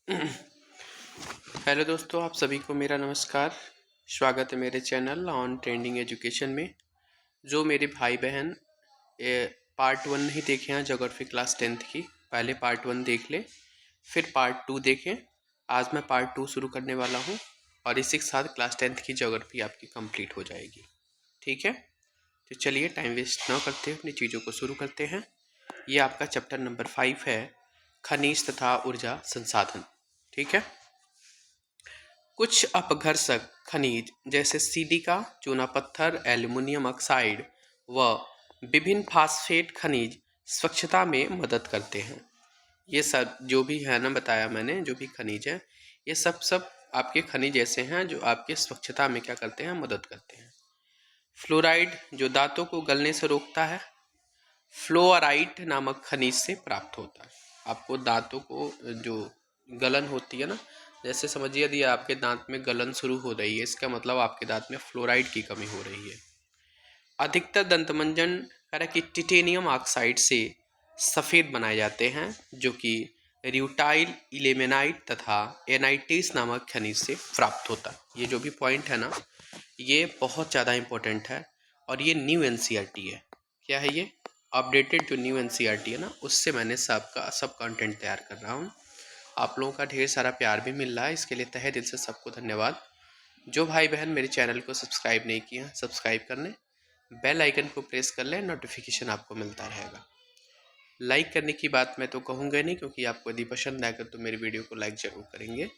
Hello दोस्तों, आप सभी को मेरा नमस्कार। स्वागत है मेरे चैनल ऑन ट्रेंडिंग एजुकेशन में। जो मेरे भाई बहन पार्ट 1 नहीं देखे हैं ज्योग्राफी क्लास 10th की, पहले पार्ट 1 देख ले, फिर पार्ट 2 देखें। आज मैं पार्ट 2 शुरू करने वाला हूं और इसी के साथ क्लास 10th की ज्योग्राफी आपकी कंप्लीट हो जाएगी। ठीक है, तो चलिए टाइम वेस्ट ना करते हुए अपनी चीज़ों को शुरू करते हैं। ये आपका चैप्टर नंबर 5 है, खनिज तथा ऊर्जा संसाधन। ठीक है, कुछ अपघर्षक खनिज जैसे सिलिका, चूना पत्थर, एल्युमिनियम ऑक्साइड व विभिन्न फास्फेट खनिज स्वच्छता में मदद करते हैं। ये सब जो भी है ना, बताया मैंने, जो भी खनिज है ये सब आपके खनिज ऐसे हैं जो आपके स्वच्छता में क्या करते हैं, मदद करते हैं। फ्लोराइड जो दांतों को गलने से रोकता है, फ्लोराइड नामक खनिज से प्राप्त होता है। आपको दांतों को जो गलन होती है ना, जैसे समझिए यदि आपके दांत में गलन शुरू हो रही है, इसका मतलब आपके दांत में फ्लोराइड की कमी हो रही है। अधिकतर दंतमंजन कि टिटेनियम ऑक्साइड से सफ़ेद बनाए जाते हैं, जो कि र्यूटाइल, इलेमेनाइट तथा एनाइटिस नामक खनिज से प्राप्त होता है। ये जो भी पॉइंट है ना, ये बहुत ज़्यादा इम्पोर्टेंट है और ये न्यू एनसीईआरटी है। क्या है ये? अपडेटेड जो न्यू एनसीईआरटी है ना, उससे मैंने सब कंटेंट तैयार कर रहा हूँ। आप लोगों का ढेर सारा प्यार भी मिल रहा है, इसके लिए तहे दिल से सबको धन्यवाद। जो भाई बहन मेरे चैनल को सब्सक्राइब नहीं किया, सब्सक्राइब कर लें, बेल आइकन को प्रेस कर लें, नोटिफिकेशन आपको मिलता रहेगा। लाइक करने की बात मैं तो कहूँगा नहीं, क्योंकि आपको यदि पसंद आएगा तो मेरी वीडियो को लाइक ज़रूर करेंगे।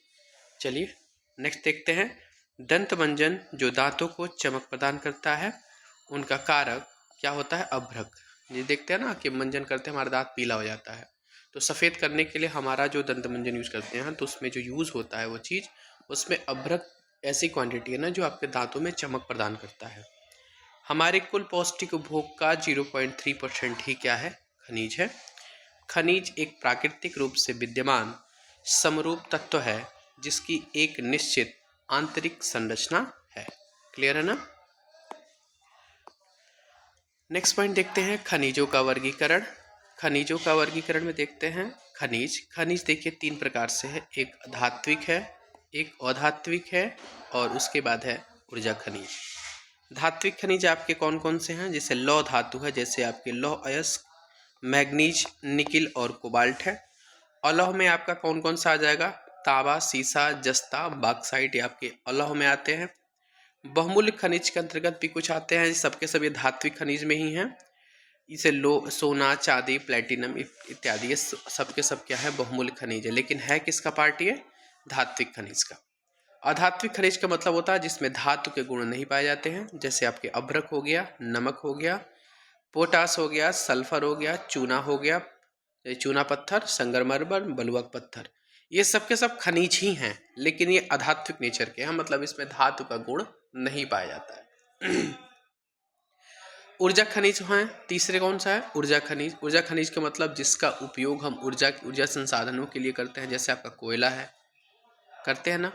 चलिए नेक्स्ट देखते हैं। दंत मंजन जो दांतों को चमक प्रदान करता है, उनका कारक क्या होता है? अभ्रक। ये देखते हैं ना कि मंजन करते हैं हमारा दांत पीला हो जाता है, तो सफ़ेद करने के लिए हमारा जो दंत मंजन यूज़ करते हैं, तो उसमें जो यूज़ होता है वो चीज़, उसमें अभ्रक ऐसी क्वांटिटी है ना जो आपके दांतों में चमक प्रदान करता है। हमारे कुल पौष्टिक उपभोग का 0.3% ही क्या है? खनिज है। खनिज एक प्राकृतिक रूप से विद्यमान समरूप तत्व है जिसकी एक निश्चित आंतरिक संरचना है। क्लियर है ना? नेक्स्ट पॉइंट देखते हैं, खनिजों का वर्गीकरण। खनिजों का वर्गीकरण में देखते हैं खनिज देखिए 3 प्रकार से है। एक धात्विक है, एक अधात्विक है और उसके बाद है ऊर्जा खनिज। धात्विक खनिज आपके कौन कौन से हैं? जैसे लौह धातु है, जैसे आपके लौह अयस्क, मैग्नीज, निकिल और कोबाल्ट है। अलौह में आपका कौन कौन सा आ जाएगा? तांबा, सीसा, जस्ता, बॉक्साइट, ये आपके अलौह में आते हैं। बहुमूल्य खनिज के अंतर्गत भी कुछ आते हैं, सबके सब ये धात्विक खनिज में ही हैं। इसे सोना, चांदी, प्लेटिनम इत्यादि, ये सबके सब क्या है? बहुमूल्य खनिज है। लेकिन है किसका पार्ट ये? धात्विक खनिज का। अधात्विक खनिज का मतलब होता है जिसमें धातु के गुण नहीं पाए जाते हैं, जैसे आपके अभ्रक हो गया, नमक हो गया, पोटास हो गया, सल्फर हो गया, चूना हो गया, चूना पत्थर, संगमरमर, बलुआ पत्थर। ये सब के सब खनिज ही हैं, लेकिन ये अधात्विक नेचर के हैं, मतलब इसमें धातु का गुण नहीं पाया जाता है। ऊर्जा खनिज हैं, तीसरे कौन सा है? ऊर्जा खनिज। ऊर्जा खनिज का मतलब जिसका उपयोग हम ऊर्जा संसाधनों के लिए करते हैं, जैसे आपका कोयला है, करते हैं ना,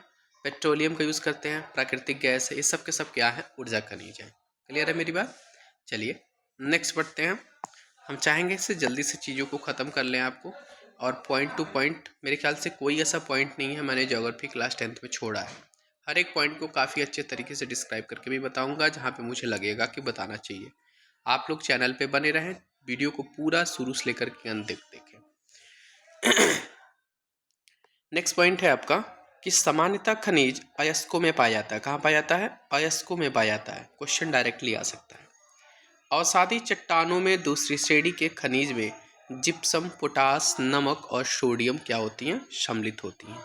पेट्रोलियम का यूज़ करते हैं, प्राकृतिक गैस है, ये सब के सब क्या है? ऊर्जा खनिज है। क्लियर है मेरी बात? चलिए नेक्स्ट बढ़ते हैं। हम चाहेंगे इससे जल्दी से चीज़ों को ख़त्म कर लें आपको, और पॉइंट टू पॉइंट, मेरे ख्याल से कोई ऐसा पॉइंट नहीं है मैंने ज्योग्राफी क्लास 10th में छोड़ा है। हर एक पॉइंट को काफ़ी अच्छे तरीके से डिस्क्राइब करके भी बताऊंगा, जहाँ पे मुझे लगेगा कि बताना चाहिए। आप लोग चैनल पे बने रहें, वीडियो को पूरा शुरू से लेकर के अंत तक देखें। नेक्स्ट पॉइंट है आपका कि सामान्यतः खनिज अयस्कों में पाया जाता है। कहाँ पाया जाता है? अयस्कों में पाया जाता है। क्वेश्चन डायरेक्टली आ सकता है। अवसादी चट्टानों में दूसरी श्रेणी के खनिज में जिप्सम, पोटास, नमक और सोडियम क्या होती हैं? सम्मिलित होती हैं।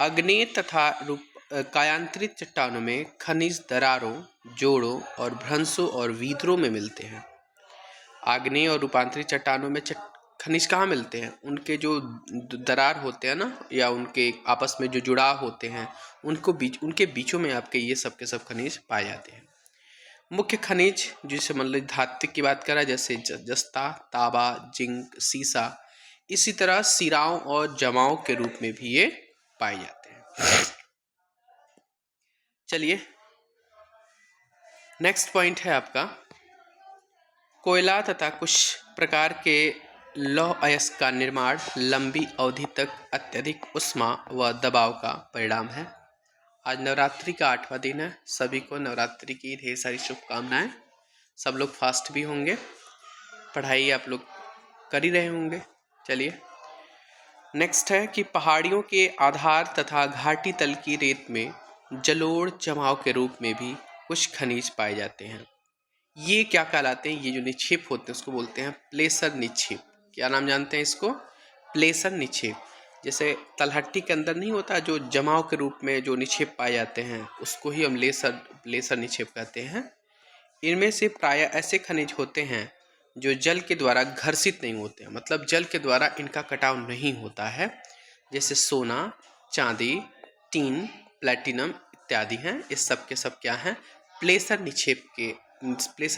अग्नेय तथा कायांतरित चट्टानों में खनिज दरारों, जोड़ों और भ्रंशों और विदरों में मिलते हैं। आग्नेय और रूपांतरित चट्टानों में खनिज कहाँ मिलते हैं? उनके जो दरार होते हैं ना, या उनके आपस में जो जुड़ाव होते हैं, उनके बीचों में आपके ये सब के सब खनिज पाए जाते हैं। मुख्य खनिज जिसे मतलब धात्विक की बात करा, जैसे जस्ता, तांबा, जिंक, सीसा, इसी तरह सिराओं और जमाओं के रूप में भी ये पाए जाते हैं। चलिए नेक्स्ट पॉइंट है आपका कोयला तथा कुछ प्रकार के लौह अयस्क का निर्माण लंबी अवधि तक अत्यधिक ऊष्मा व दबाव का परिणाम है। आज नवरात्रि का 8वां दिन है। सभी को नवरात्रि की ढेर सारी शुभकामनाएं। सब लोग फास्ट भी होंगे, पढ़ाई आप लोग कर ही रहे होंगे। चलिए नेक्स्ट है कि पहाड़ियों के आधार तथा घाटी तल की रेत में जलोढ़ जमाव के रूप में भी कुछ खनिज पाए जाते हैं। ये क्या कहलाते हैं? ये जो निक्षेप होते हैं उसको बोलते हैं प्लेसर निक्षेप। क्या नाम जानते हैं इसको? प्लेसर निक्षेप। जैसे तलहट्टी के अंदर नहीं होता जो जमाव के रूप में जो निक्षेप पाए जाते हैं, उसको ही हम प्लेसर निक्षेप कहते हैं। इनमें से प्रायः ऐसे खनिज होते हैं जो जल के द्वारा घर्षित नहीं होते हैं, मतलब जल के द्वारा इनका कटाव नहीं होता है। जैसे सोना, चांदी, टीन, प्लैटिनम इत्यादि हैं। इस सब के सब क्या हैं? प्लेसर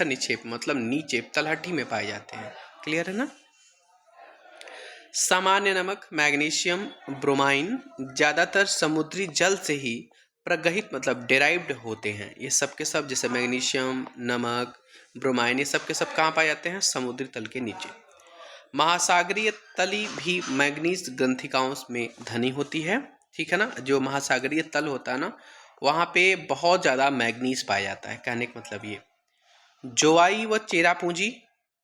निक्षेप मतलब नीचे तलहटी में पाए जाते हैं। क्लियर है ना? सामान्य नमक, मैग्नीशियम, ब्रोमाइन ज़्यादातर समुद्री जल से ही प्रगहित मतलब डेराइव्ड होते हैं। ये सब के सब जैसे मैग्नीशियम, नमक, ब्रोमाइन, ये सब के सब कहाँ पाए जाते हैं? समुद्री तल के नीचे। महासागरीय तली भी मैग्नीज ग्रंथिकाओं में धनी होती है। ठीक है ना? जो महासागरीय तल होता है ना, वहाँ पे बहुत ज़्यादा मैग्नीज पाया जाता है। कहने का मतलब ये जोवाई व चेरापूंजी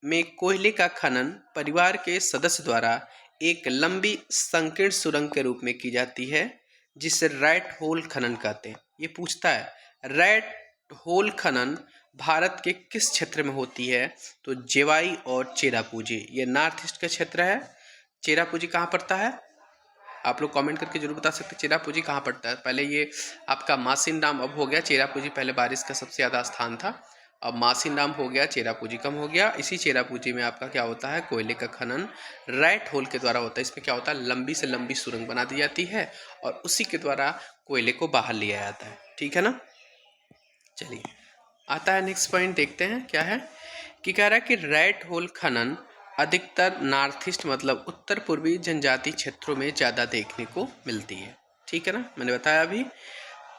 में कोयले का खनन परिवार के सदस्य द्वारा एक लंबी संकीर्ण सुरंग के रूप में की जाती है, जिसे रैट होल खनन कहते हैं। ये पूछता है रैट होल खनन भारत के किस क्षेत्र में होती है? तो जेवाई और चेरापूंजी, ये नॉर्थ ईस्ट का क्षेत्र है। चेरापूंजी कहाँ पड़ता है? आप लोग कमेंट करके जरूर बता सकते हैं चेरापूंजी कहाँ पड़ता है। पहले ये आपका मासिन डाम अब हो गया, चेरापूंजी पहले बारिश का सबसे ज़्यादा स्थान था। अब मासिन डाम हो गया, चेरापूंजी कम हो गया। इसी चेरापूंजी में आपका क्या होता है? कोयले का खनन रैट होल के द्वारा होता है। इसमें क्या होता है? लंबी से लंबी सुरंग बना दी जाती है और उसी के द्वारा कोयले को बाहर लिया जाता है। ठीक है ना? चलिए आता है नेक्स्ट पॉइंट, देखते हैं क्या है। कि कह रहा है कि रैट होल खनन अधिकतर नॉर्थ ईस्ट मतलब उत्तर पूर्वी जनजाति क्षेत्रों में ज़्यादा देखने को मिलती है। ठीक है ना? मैंने बताया अभी।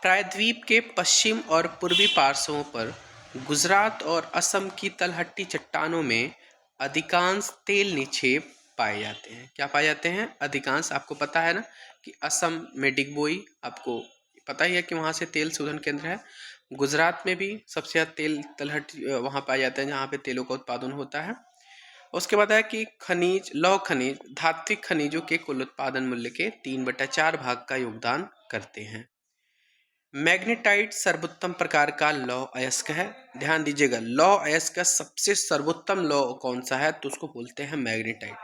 प्रायद्वीप के पश्चिम और पूर्वी पार्श्वों पर गुजरात और असम की तलहट्टी चट्टानों में अधिकांश तेल निक्षेप पाए जाते हैं। क्या पाए जाते हैं? अधिकांश। आपको पता है ना कि असम में डिगबोई, आपको पता ही है कि वहाँ से तेल शोधन केंद्र है। गुजरात में भी सबसे ज़्यादा तेल तलहटी वहाँ पाए जाते हैं जहाँ पे तेलों का उत्पादन होता है। उसके बाद है कि खनिज, लौह खनिज धात्विक खनिजों के कुल उत्पादन मूल्य के 3/4 भाग का योगदान करते हैं। मैग्नेटाइट सर्वोत्तम प्रकार का लौह अयस्क है। ध्यान दीजिएगा, लौह अयस्क का सबसे सर्वोत्तम लौह कौन सा है? तो उसको बोलते हैं मैग्नेटाइट।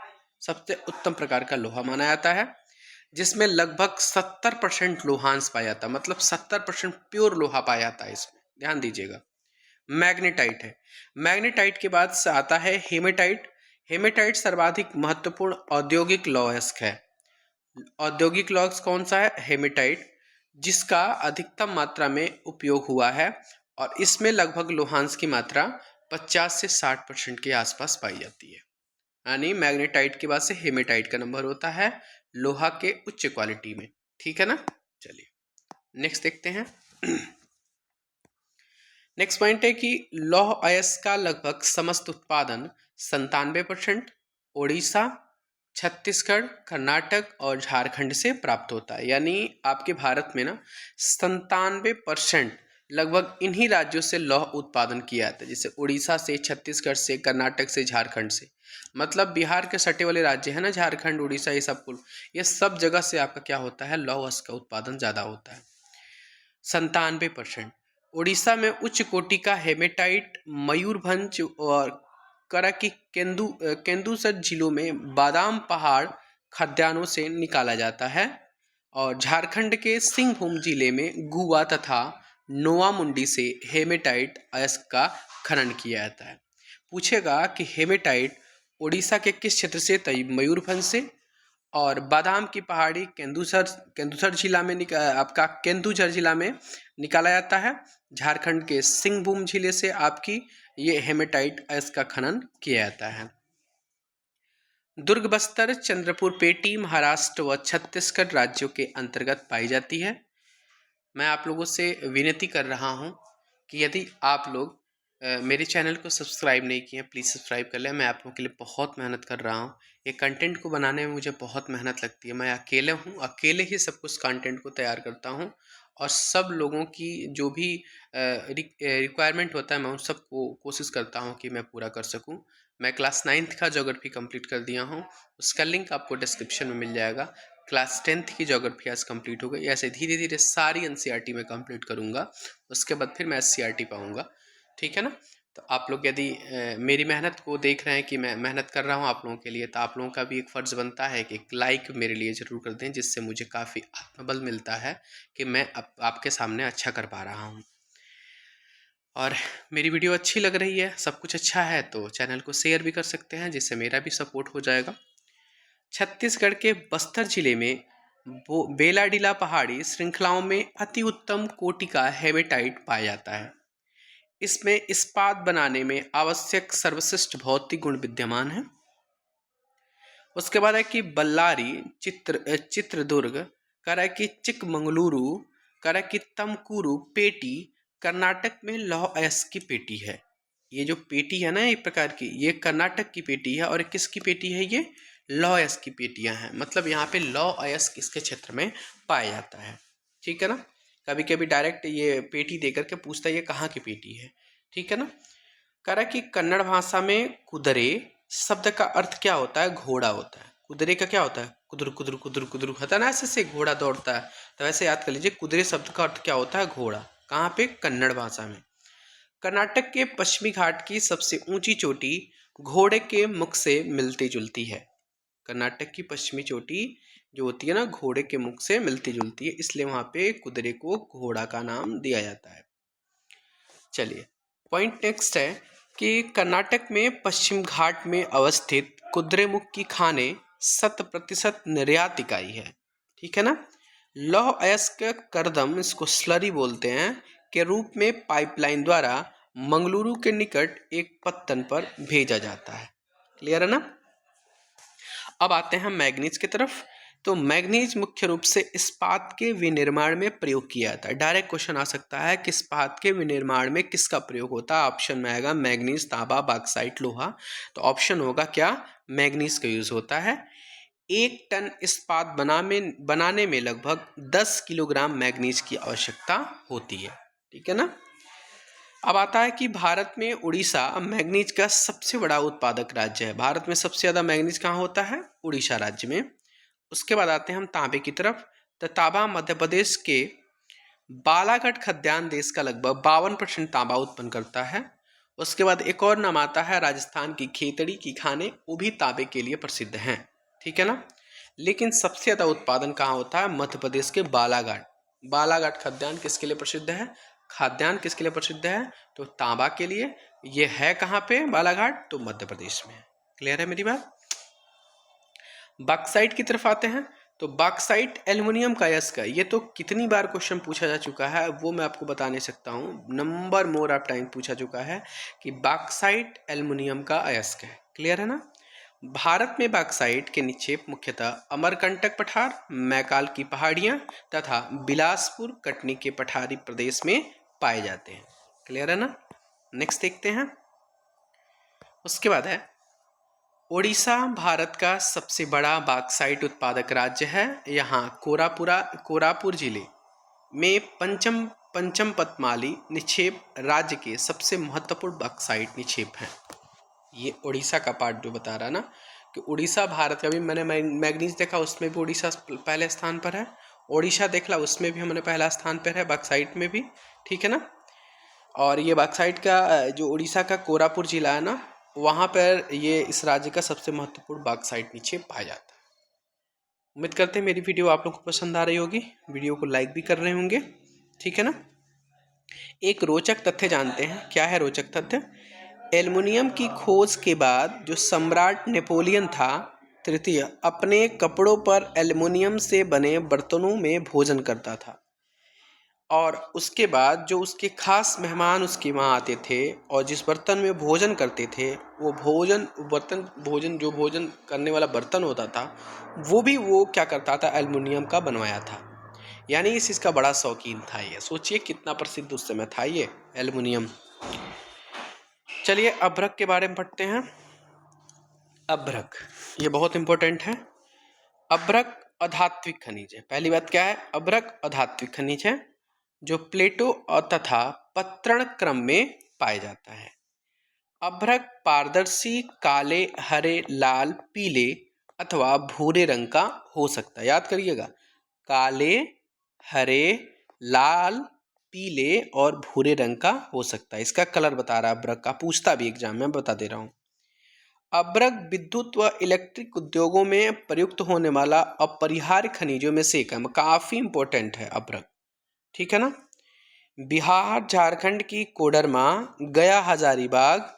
सबसे उत्तम प्रकार का लोहा माना जाता है, जिसमें लगभग 70% लोहांश पाया जाता है, मतलब 70% प्योर लोहा पाया जाता है इसमें। ध्यान दीजिएगा, मैग्नेटाइट है। मैग्नेटाइट के बाद से आता है हेमेटाइट। हेमेटाइट सर्वाधिक महत्वपूर्ण औद्योगिक लौह अयस्क है। औद्योगिक लौह कौन सा है? हेमेटाइट, जिसका अधिकतम मात्रा में उपयोग हुआ है और इसमें लगभग लोहांश की मात्रा 50 से 60% के आसपास पाई जाती है। यानी मैग्नेटाइट के बाद से हेमेटाइट का नंबर होता है लोहा के उच्च क्वालिटी में। ठीक है ना? चलिए नेक्स्ट देखते हैं। नेक्स्ट पॉइंट है कि लौह अयस्क का लगभग समस्त उत्पादन 97% ओडिशा, छत्तीसगढ़, कर्नाटक और झारखंड से प्राप्त होता है। यानी आपके भारत में ना 97% लगभग इन्हीं राज्यों से लौह उत्पादन किया जाता है, जैसे उड़ीसा से, छत्तीसगढ़ से, कर्नाटक से, झारखंड से। मतलब बिहार के सटे वाले राज्य है ना, झारखंड, उड़ीसा, ये सब कुल, ये सब जगह से आपका क्या होता है? लौह अयस्क का उत्पादन ज़्यादा होता है, 97%। उड़ीसा में उच्च कोटि का हेमेटाइट मयूरभंज और कराकी केंदुसर जिलों में बादाम पहाड़ खदानों से निकाला जाता है और झारखंड के सिंहभूम जिले में गुवा तथा नोवामुंडी से हेमेटाइट अयस्क का खनन किया जाता है। पूछेगा कि हेमेटाइट उड़ीसा के किस क्षेत्र से? तो मयूरभंज से। और बादाम की पहाड़ी केंदुसर जिला में आपका केंदुझर जिला में निकाला जाता है। झारखंड के सिंहभूम जिले से आपकी ये हेमेटाइट अयस्क का खनन किया जाता है। दुर्ग, बस्तर, चंद्रपुर पेटी महाराष्ट्र व छत्तीसगढ़ राज्यों के अंतर्गत पाई जाती है। मैं आप लोगों से विनती कर रहा हूँ कि यदि आप लोग मेरे चैनल को सब्सक्राइब नहीं किए प्लीज़ सब्सक्राइब कर लें। मैं आप लोगों के लिए बहुत मेहनत कर रहा हूँ। ये कंटेंट को बनाने में मुझे बहुत मेहनत लगती है। मैं अकेले हूँ, अकेले ही सब कुछ कंटेंट को तैयार करता हूँ और सब लोगों की जो भी रिक्वायरमेंट होता है मैं उन सब को कोशिश करता हूँ कि मैं पूरा कर सकूँ। मैं क्लास 9th का ज्योग्राफी कंप्लीट कर दिया हूँ, उसका लिंक आपको डिस्क्रिप्शन में मिल जाएगा। क्लास 10th की ज्योग्राफी आज कंप्लीट हो गई। ऐसे धीरे धीरे सारी एनसीईआरटी में कंप्लीट करूँगा, उसके बाद फिर मैं एससीईआरटी पाऊँगा। ठीक है ना। तो आप लोग यदि मेरी मेहनत को देख रहे हैं कि मैं मेहनत कर रहा हूँ आप लोगों के लिए, तो आप लोगों का भी एक फ़र्ज़ बनता है कि एक लाइक मेरे लिए ज़रूर कर दें, जिससे मुझे काफ़ी आत्मबल मिलता है कि मैं आपके सामने अच्छा कर पा रहा हूँ। और मेरी वीडियो अच्छी लग रही है, सब कुछ अच्छा है, तो चैनल को शेयर भी कर सकते हैं, जिससे मेरा भी सपोर्ट हो जाएगा। छत्तीसगढ़ के बस्तर जिले में बेलाडीला पहाड़ी श्रृंखलाओं में अति उत्तम कोटि का हेमेटाइट पाया जाता है। इसमें इस्पात बनाने में आवश्यक सर्वश्रेष्ठ भौतिक गुण विद्यमान है। उसके बाद है कि बल्लारी, चित्रदुर्ग, करा कि चिकमंगलुरु, करा कि तमकुरु पेटी कर्नाटक में लौह अयस्क की पेटी है। ये जो पेटी है ना एक प्रकार की, ये कर्नाटक की पेटी है। और किसकी पेटी है? ये लौह अयस्क की पेटियां हैं। मतलब यहाँ पे लौह अयस्क इसके क्षेत्र में पाया जाता है। ठीक है ना। कभी कभी डायरेक्ट ये पेटी देकर के पूछता है ये कहाँ की पेटी है। ठीक है ना। करा कि कन्नड़ भाषा में कुदरे शब्द का अर्थ क्या होता है? घोड़ा होता है। कुदरे का क्या होता है? कुदर कुदर कुदर कुदर होता है ना, ऐसे से घोड़ा दौड़ता है। तो वैसे याद कर लीजिए, कुदरे शब्द का अर्थ क्या होता है? घोड़ा। कहाँ पे? कन्नड़ भाषा में। कर्नाटक के पश्चिमी घाट की सबसे ऊंची चोटी घोड़े के मुख से मिलती जुलती है। कर्नाटक की पश्चिमी चोटी जो होती है ना, घोड़े के मुख से मिलती जुलती है, इसलिए वहां पे कुदरे को घोड़ा का नाम दिया जाता है। चलिए, पॉइंट नेक्स्ट है कि कर्नाटक में पश्चिम घाट में अवस्थित कुद्रेमुख की खाने 100% निर्यात इकाई है। ठीक है ना। लौह अयस्क करदम, इसको स्लरी बोलते हैं, के रूप में पाइपलाइन द्वारा मंगलुरु के निकट एक पत्तन पर भेजा जाता है। क्लियर है ना। अब आते हैं मैग्नीज की तरफ। तो मैग्नीज मुख्य रूप से इस्पात के विनिर्माण में प्रयोग किया जाता है। डायरेक्ट क्वेश्चन आ सकता है कि इस्पात के विनिर्माण में किसका प्रयोग होता है? ऑप्शन में आएगा मैग्नीज, तांबा, बॉक्साइट, लोहा। तो ऑप्शन होगा क्या? मैग्नीज का यूज होता है। 1 टन इस्पात बनाने में लगभग 10 किलोग्राम मैग्नीज की आवश्यकता होती है। ठीक है ना। अब आता है कि भारत में उड़ीसा मैग्नीज का सबसे बड़ा उत्पादक राज्य है। भारत में सबसे ज़्यादा मैग्नीज कहाँ होता है? उड़ीसा राज्य में। उसके बाद आते हैं हम तांबे की तरफ। तो तांबा मध्य प्रदेश के बालाघाट खद्यान देश का लगभग 52% तांबा उत्पन्न करता है। उसके बाद एक और नाम आता है राजस्थान की खेतड़ी की खाने, वो भी तांबे के लिए प्रसिद्ध हैं। ठीक है ना। लेकिन सबसे ज़्यादा उत्पादन कहाँ होता है? मध्य प्रदेश के बालाघाट। बालाघाट खद्यान किसके लिए प्रसिद्ध है? खाद्यान्न किसके लिए प्रसिद्ध है? तो तांबा के लिए। ये है कहाँ पे बालाघाट? तो मध्य प्रदेश में। क्लियर है मेरी बात। बॉक्साइट की तरफ आते हैं। तो बॉक्साइट एल्युमिनियम का अयस्क है। ये तो कितनी बार क्वेश्चन पूछा जा चुका है वो मैं आपको बता नहीं सकता हूँ, नंबर मोर ऑफ टाइम पूछा चुका है कि बॉक्साइट एल्युमिनियम का अयस्क है। क्लियर है ना। भारत में बॉक्साइट के निक्षेप मुख्यतः अमरकंटक पठार, मैकाल की पहाड़ियाँ तथा बिलासपुर कटनी के पठारी प्रदेश में पाए जाते हैं। क्लियर है ना। नेक्स्ट देखते हैं। उसके बाद है ओडिशा भारत का सबसे बड़ा बॉक्साइट उत्पादक राज्य है। यहाँ कोरापुर जिले में पंचमपतमाली निक्षेप राज्य के सबसे महत्वपूर्ण बॉक्साइट निक्षेप हैं। ये उड़ीसा का पार्ट जो बता रहा ना कि उड़ीसा भारत का भी, मैंने मैग्नीज देखा उसमें भी उड़ीसा पहले स्थान पर है। ओडिशा देखला उसमें भी हमने पहला स्थान पर है, बॉक्साइट में भी। ठीक है ना। और ये बॉक्साइट का जो उड़ीसा का कोरापुर जिला है ना, वहाँ पर ये इस राज्य का सबसे महत्वपूर्ण बॉक्साइट निक्षेप पाया जाता है। उम्मीद करते हैं मेरी वीडियो आप लोगों को पसंद आ रही होगी, वीडियो को लाइक भी कर रहे होंगे। ठीक है ना। एक रोचक तथ्य जानते हैं। क्या है रोचक तथ्य? एल्युमिनियम की खोज के बाद जो सम्राट नेपोलियन था तृतीय अपने कपड़ों पर एल्युमिनियम से बने बर्तनों में भोजन करता था। और उसके बाद जो उसके खास मेहमान उसके वहाँ आते थे और जिस बर्तन में भोजन करते थे, वो भोजन करने वाला बर्तन होता था, वो भी वो क्या करता था? एल्युमिनियम का बनवाया था। यानी इस चीज़ का बड़ा शौकीन था ये। सोचिए कितना प्रसिद्ध उस समय था ये एल्युमिनियम। चलिए अभ्रक के बारे में पढ़ते हैं। अभ्रक ये बहुत इंपॉर्टेंट है। अभ्रक अधात्विक खनिज है। पहली बात क्या है, अभ्रक अधात्विक खनिज है जो प्लेटो और तथा पत्रण क्रम में पाया जाता है। अभ्रक पारदर्शी काले, हरे, लाल, पीले अथवा भूरे रंग का हो सकता है। याद करिएगा, काले, हरे, लाल, पीले और भूरे रंग का हो सकता है। इसका कलर बता रहा है अभ्रक का, पूछता भी एग्जाम में, बता दे रहा हूं। अभ्रक विद्युत व इलेक्ट्रिक उद्योगों में प्रयुक्त होने वाला अपरिहार्य खनिजों में से एक है। काफी इंपॉर्टेंट है अभ्रक, ठीक है ना। बिहार, झारखंड की कोडरमा, गया, हजारीबाग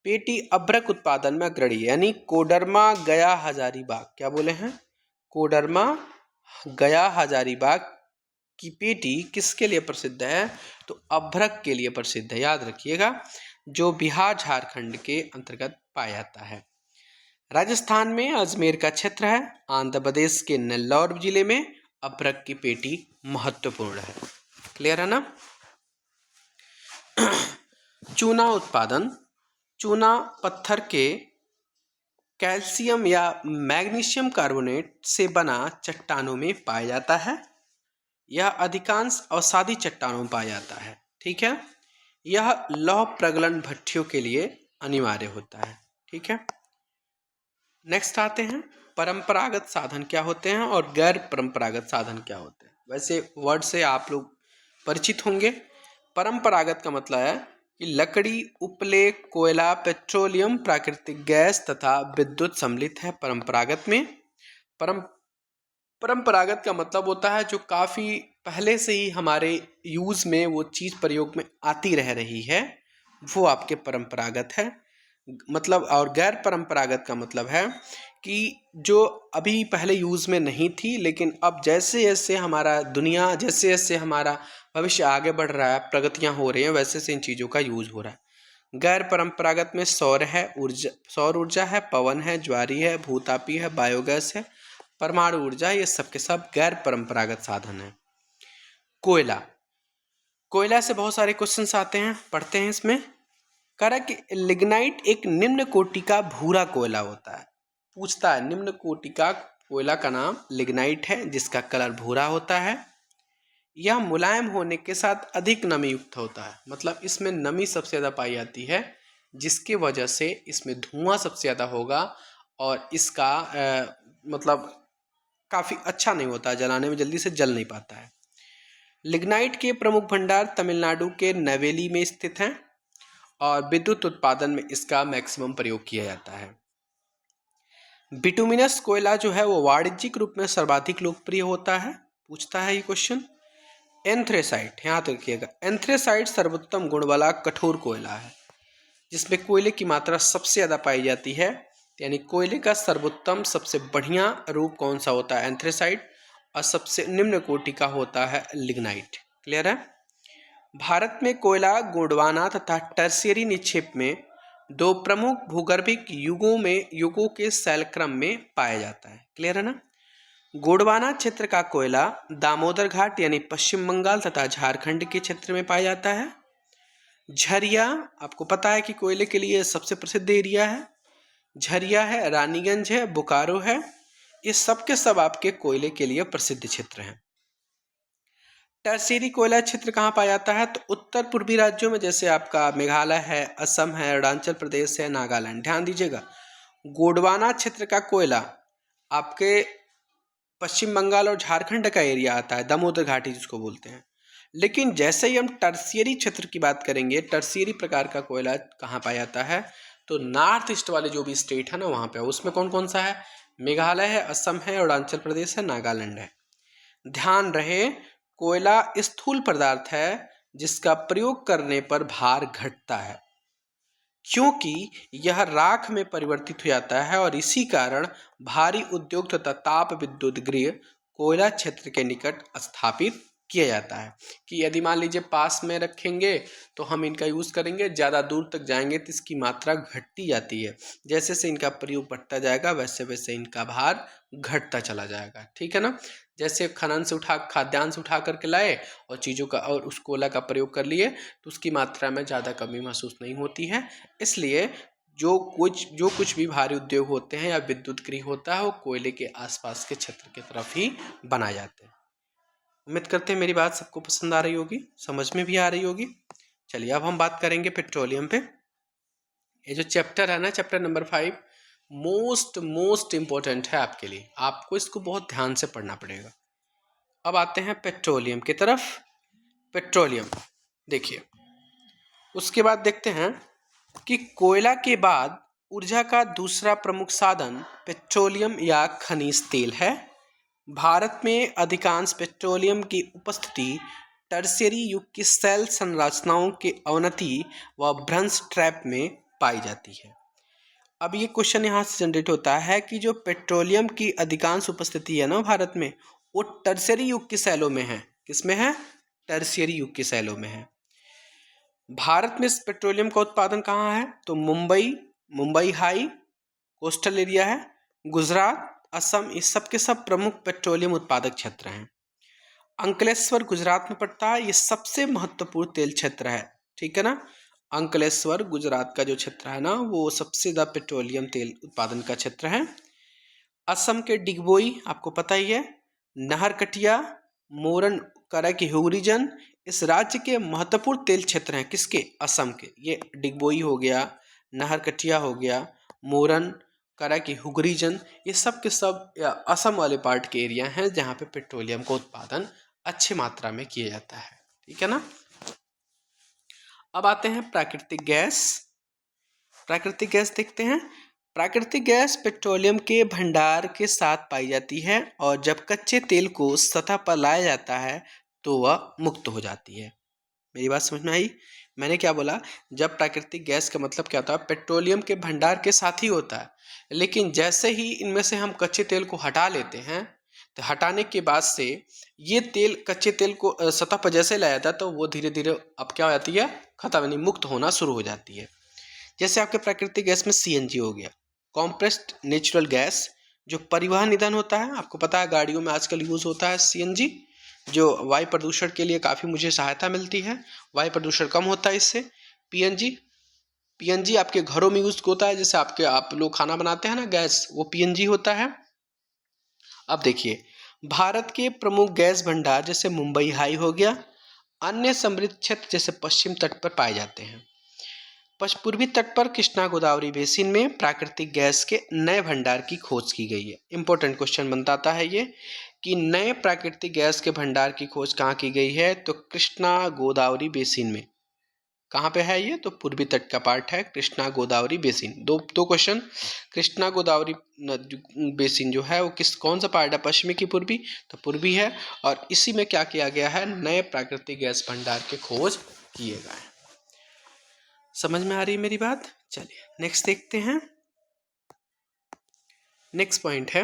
पेटी अभ्रक उत्पादन में अग्रणी है। यानी कोडरमा, गया, हजारीबाग, क्या बोले हैं, कोडरमा, गया, हजारीबाग की पेटी किसके लिए प्रसिद्ध है, तो अभ्रक के लिए प्रसिद्ध है। याद रखिएगा, जो बिहार झारखंड के अंतर्गत पाया जाता है। राजस्थान में अजमेर का क्षेत्र है। आंध्र प्रदेश के नेल्लौर जिले में अभ्रक की पेटी महत्वपूर्ण है। क्लियर है ना। चूना उत्पादन, चूना पत्थर के कैल्शियम या मैग्नीशियम कार्बोनेट से बना चट्टानों में पाया जाता है। यह अधिकांश अवसादी चट्टानों में पाया जाता है, ठीक है। यह लौह प्रगलन भट्टियों के लिए अनिवार्य होता है, ठीक है। नेक्स्ट आते हैं, परंपरागत साधन क्या होते हैं और गैर परंपरागत साधन क्या होते हैं। वैसे वर्ड से आप लोग परिचित होंगे। परंपरागत का मतलब है कि लकड़ी, उपले, कोयला, पेट्रोलियम, प्राकृतिक गैस तथा विद्युत सम्मिलित है परंपरागत में। परंपरागत का मतलब होता है जो काफ़ी पहले से ही हमारे यूज़ में वो चीज़ प्रयोग में आती रह रही है, वो आपके परंपरागत है। मतलब, और गैर परंपरागत का मतलब है कि जो अभी पहले यूज़ में नहीं थी, लेकिन अब जैसे जैसे हमारा दुनिया, जैसे जैसे हमारा भविष्य आगे बढ़ रहा है, प्रगतियां हो रही हैं, वैसे से इन चीज़ों का यूज़ हो रहा है। गैर परंपरागत में सौर है, सौर ऊर्जा है, पवन है, ज्वारी है, भूतापी है, बायोगैस है, परमाणु ऊर्जा, ये सब के सब गैर परंपरागत साधन है। कोयला, कोयला से बहुत सारे क्वेश्चंस आते हैं, पढ़ते हैं इसमें। कह कि लिग्नाइट एक निम्न कोटि का भूरा कोयला होता है। पूछता है, निम्न कोटि का कोयला का नाम लिग्नाइट है, जिसका कलर भूरा होता है। यह मुलायम होने के साथ अधिक नमी युक्त होता है। मतलब इसमें नमी सबसे ज़्यादा पाई जाती है, जिसकी वजह से इसमें धुआं सबसे ज़्यादा होगा और इसका मतलब काफ़ी अच्छा नहीं होता है, जलाने में जल्दी से जल नहीं पाता है। लिग्नाइट के प्रमुख भंडार तमिलनाडु के नवेली में स्थित हैं और विद्युत उत्पादन में इसका मैक्सिमम प्रयोग किया जाता है। बिटुमिनस कोयला जो है वो वाणिज्यिक रूप में सर्वाधिक लोकप्रिय होता है। पूछता है ये क्वेश्चन। एंथ्रेसाइट, याद रखिएगा, एंथ्रेसाइट सर्वोत्तम गुण वाला कठोर कोयला है, जिसमें कोयले की मात्रा सबसे ज़्यादा पाई जाती है। यानी कोयले का सर्वोत्तम सबसे बढ़िया रूप कौन सा होता है, एंथ्रेसाइट, और सबसे निम्न कोटि का होता है लिग्नाइट। क्लियर है। भारत में कोयला गोंडवाना तथा टर्शियरी निक्षेप में दो प्रमुख भूगर्भिक युगों के शैलक्रम में पाया जाता है। क्लियर है ना। गोंडवाना क्षेत्र का कोयला दामोदर घाट यानी पश्चिम बंगाल तथा झारखंड के क्षेत्र में पाया जाता है। झरिया, आपको पता है कि कोयले के लिए सबसे प्रसिद्ध एरिया है, झरिया है, रानीगंज है, बोकारो है, ये सब के सब आपके कोयले के लिए प्रसिद्ध क्षेत्र हैं। टर्शियरी कोयला क्षेत्र कहाँ पाया जाता है, तो उत्तर पूर्वी राज्यों में, जैसे आपका मेघालय है, असम है, अरुणाचल प्रदेश है, नागालैंड। ध्यान दीजिएगा, गोंडवाना क्षेत्र का कोयला आपके पश्चिम बंगाल और झारखंड का एरिया आता है, दामोदर घाटी जिसको बोलते हैं। लेकिन जैसे ही हम टर्शियरी क्षेत्र की बात करेंगे, टर्शियरी प्रकार का कोयला कहाँ पाया जाता है, तो नॉर्थ ईस्ट वाले जो भी स्टेट है ना वहाँ पे, उसमें कौन कौन सा है, मेघालय है, असम है, अरुणाचल प्रदेश है, नागालैंड है। ध्यान रहे, कोयला स्थूल पदार्थ है जिसका प्रयोग करने पर भार घटता है, क्योंकि यह राख में परिवर्तित हो जाता है और इसी कारण भारी उद्योग तथा ताप विद्युत गृह कोयला क्षेत्र के निकट स्थापित किया जाता है कि यदि मान लीजिए पास में रखेंगे तो हम इनका यूज़ करेंगे, ज़्यादा दूर तक जाएंगे तो इसकी मात्रा घटती जाती है। जैसे जैसे इनका प्रयोग बढ़ता जाएगा वैसे वैसे इनका भार घटता चला जाएगा, ठीक है ना। जैसे खनन से उठा खाद्यान्न से उठा करके लाए और चीज़ों का और उस कोयला का प्रयोग कर लिए तो उसकी मात्रा में ज़्यादा कमी महसूस नहीं होती है। इसलिए जो कुछ भी भारी उद्योग होते हैं या विद्युत गृह होता है वो कोयले के आसपास के क्षेत्र की तरफ ही बनाए जाते हैं। उम्मीद करते हैं मेरी बात सबको पसंद आ रही होगी, समझ में भी आ रही होगी। चलिए अब हम बात करेंगे पेट्रोलियम पे। ये जो चैप्टर है ना, चैप्टर नंबर 5 मोस्ट इम्पोर्टेंट है आपके लिए, आपको इसको बहुत ध्यान से पढ़ना पड़ेगा। अब आते हैं पेट्रोलियम की तरफ। पेट्रोलियम देखिए, उसके बाद देखते हैं कि कोयला के बाद ऊर्जा का दूसरा प्रमुख साधन पेट्रोलियम या खनिज तेल है। भारत में अधिकांश पेट्रोलियम की उपस्थिति टर्शियरी युग की सेल संरचनाओं के अवनति व भ्रंश ट्रैप में पाई जाती है। अब ये क्वेश्चन यहाँ से जनरेट होता है कि जो पेट्रोलियम की अधिकांश उपस्थिति है ना भारत में, वो टर्शियरी युग की सेलों में है। किसमें है? टर्शियरी युग की सेलों में है। भारत में इस पेट्रोलियम का उत्पादन कहाँ है? तो मुंबई हाई कोस्टल एरिया है, गुजरात, असम, ये सब के सब प्रमुख पेट्रोलियम उत्पादक क्षेत्र हैं। अंकलेश्वर गुजरात में पड़ता है, ये सबसे महत्वपूर्ण तेल क्षेत्र है, ठीक है ना। अंकलेश्वर गुजरात का जो क्षेत्र है ना वो सबसे ज़्यादा पेट्रोलियम तेल उत्पादन का क्षेत्र है। असम के डिगबोई आपको पता ही है, नहरकटिया, मोरन करा की ह्यूरिजन इस राज्य के महत्वपूर्ण तेल क्षेत्र हैं। किसके? असम के। ये डिगबोई हो गया, नहरकटिया हो गया, मोरन करा की हुगरीजन, ये सब के सब असम वाले पार्ट के एरिया हैं जहाँ पे पेट्रोलियम का उत्पादन अच्छी मात्रा में किया जाता है, ठीक है ना। अब आते हैं प्राकृतिक गैस। प्राकृतिक गैस देखते हैं। प्राकृतिक गैस पेट्रोलियम के भंडार के साथ पाई जाती है और जब कच्चे तेल को सतह पर लाया जाता है तो वह मुक्त हो जाती है। मेरी बात समझ में आई? मैंने क्या बोला? जब प्राकृतिक गैस का मतलब क्या होता है? पेट्रोलियम के भंडार के साथ ही होता है, लेकिन जैसे ही इनमें से हम कच्चे तेल को हटा लेते हैं तो हटाने के बाद से ये तेल कच्चे तेल को सतह पर जैसे लाया जाता है तो वो धीरे धीरे अब क्या हो जाती है? खत्म, यानी मुक्त होना शुरू हो जाती है। जैसे आपके प्राकृतिक गैस में सीएनजी हो गया, कॉम्प्रेस्ड नेचुरल गैस, जो परिवहन ईंधन होता है। आपको पता है गाड़ियों में आजकल यूज़ होता है सीएनजी, जो वायु प्रदूषण के लिए काफ़ी मुझे सहायता मिलती है, वायु प्रदूषण कम होता है इससे। पीएनजी आपके घरों में यूज होता है, जैसे आप लोग खाना बनाते हैं ना, गैस, वो पीएनजी होता है। अब देखिए, भारत के प्रमुख गैस भंडार जैसे मुंबई हाई हो गया, अन्य समृद्ध क्षेत्र जैसे पश्चिम तट पर पाए जाते हैं। पूर्वी तट पर कृष्णा गोदावरी बेसिन में प्राकृतिक गैस के नए भंडार की खोज की गई है। इंपॉर्टेंट क्वेश्चन बनता है ये कि नए प्राकृतिक गैस के भंडार की खोज कहाँ की गई है? तो कृष्णा गोदावरी बेसिन में। कहाँ पे है ये? तो पूर्वी तट का पार्ट है, कृष्णा गोदावरी बेसिन। दो क्वेश्चन। कृष्णा गोदावरी बेसिन जो है वो कौन सा पार्ट है? पश्चिमी की पूर्वी? तो पूर्वी है। और इसी में क्या किया गया है? नए प्राकृतिक गैस भंडार के खोज किए गए हैं। समझ में आ रही है मेरी बात? चलिए नेक्स्ट देखते हैं। नेक्स्ट पॉइंट है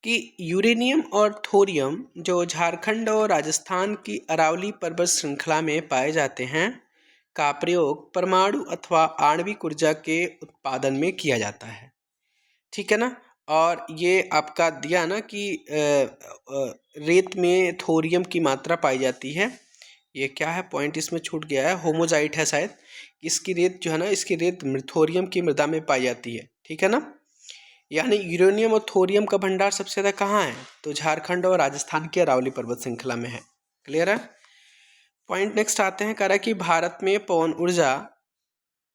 कि यूरेनियम और थोरियम जो झारखंड और राजस्थान की अरावली पर्वत श्रृंखला में पाए जाते हैं का प्रयोग परमाणु अथवा आणविक ऊर्जा के उत्पादन में किया जाता है, ठीक है ना। और ये आपका दिया ना कि रेत में थोरियम की मात्रा पाई जाती है। ये क्या है? पॉइंट इसमें छूट गया है, होमोजाइट है शायद। इसकी रेत जो है ना, इसकी रेत थोरियम की मृदा में पाई जाती है, ठीक है ना। यानी यूरेनियम और थोरियम का भंडार सबसे ज़्यादा कहाँ है? तो झारखंड और राजस्थान की अरावली पर्वत श्रृंखला में है। क्लियर है? पॉइंट नेक्स्ट आते हैं, कह रहा है कि भारत में पवन ऊर्जा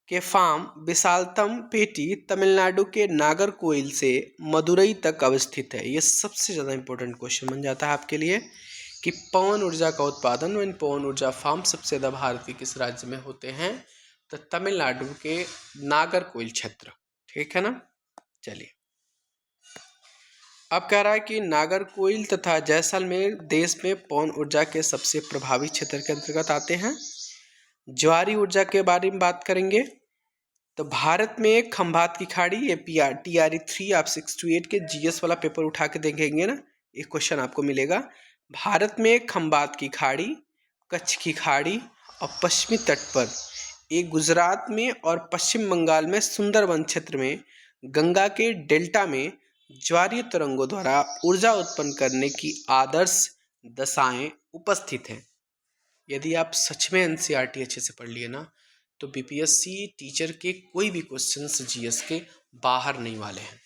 के फार्म विशालतम पेटी तमिलनाडु के नागरकोइल से मदुरई तक अवस्थित है। ये सबसे ज़्यादा इंपॉर्टेंट क्वेश्चन बन जाता है आपके लिए कि पवन ऊर्जा का उत्पादन व इन पवन ऊर्जा फार्म सबसे ज़्यादा भारत के किस राज्य में होते हैं? तो तमिलनाडु के नागरकोइल क्षेत्र, ठीक है ना। चलिए अब कह रहा है कि नागरकोइल तथा जैसलमेर देश में पवन ऊर्जा के सबसे प्रभावी क्षेत्र के अंतर्गत आते हैं। ज्वारी ऊर्जा के बारे में बात करेंगे तो भारत में खंभात की खाड़ी, ये TRE 3 आप 6 to 8 के GS वाला पेपर उठा के देखेंगे ना, एक क्वेश्चन आपको मिलेगा, भारत में खंबात की खाड़ी, कच्छ की खाड़ी और पश्चिमी तट पर एक गुजरात में और पश्चिम बंगाल में सुंदरवन क्षेत्र में गंगा के डेल्टा में ज्वारीय तरंगों द्वारा ऊर्जा उत्पन्न करने की आदर्श दशाएं उपस्थित हैं। यदि आप सच में एनसीईआरटी अच्छे से पढ़ लिए ना, तो बीपीएससी टीचर के कोई भी क्वेश्चंस जीएस के बाहर नहीं वाले हैं।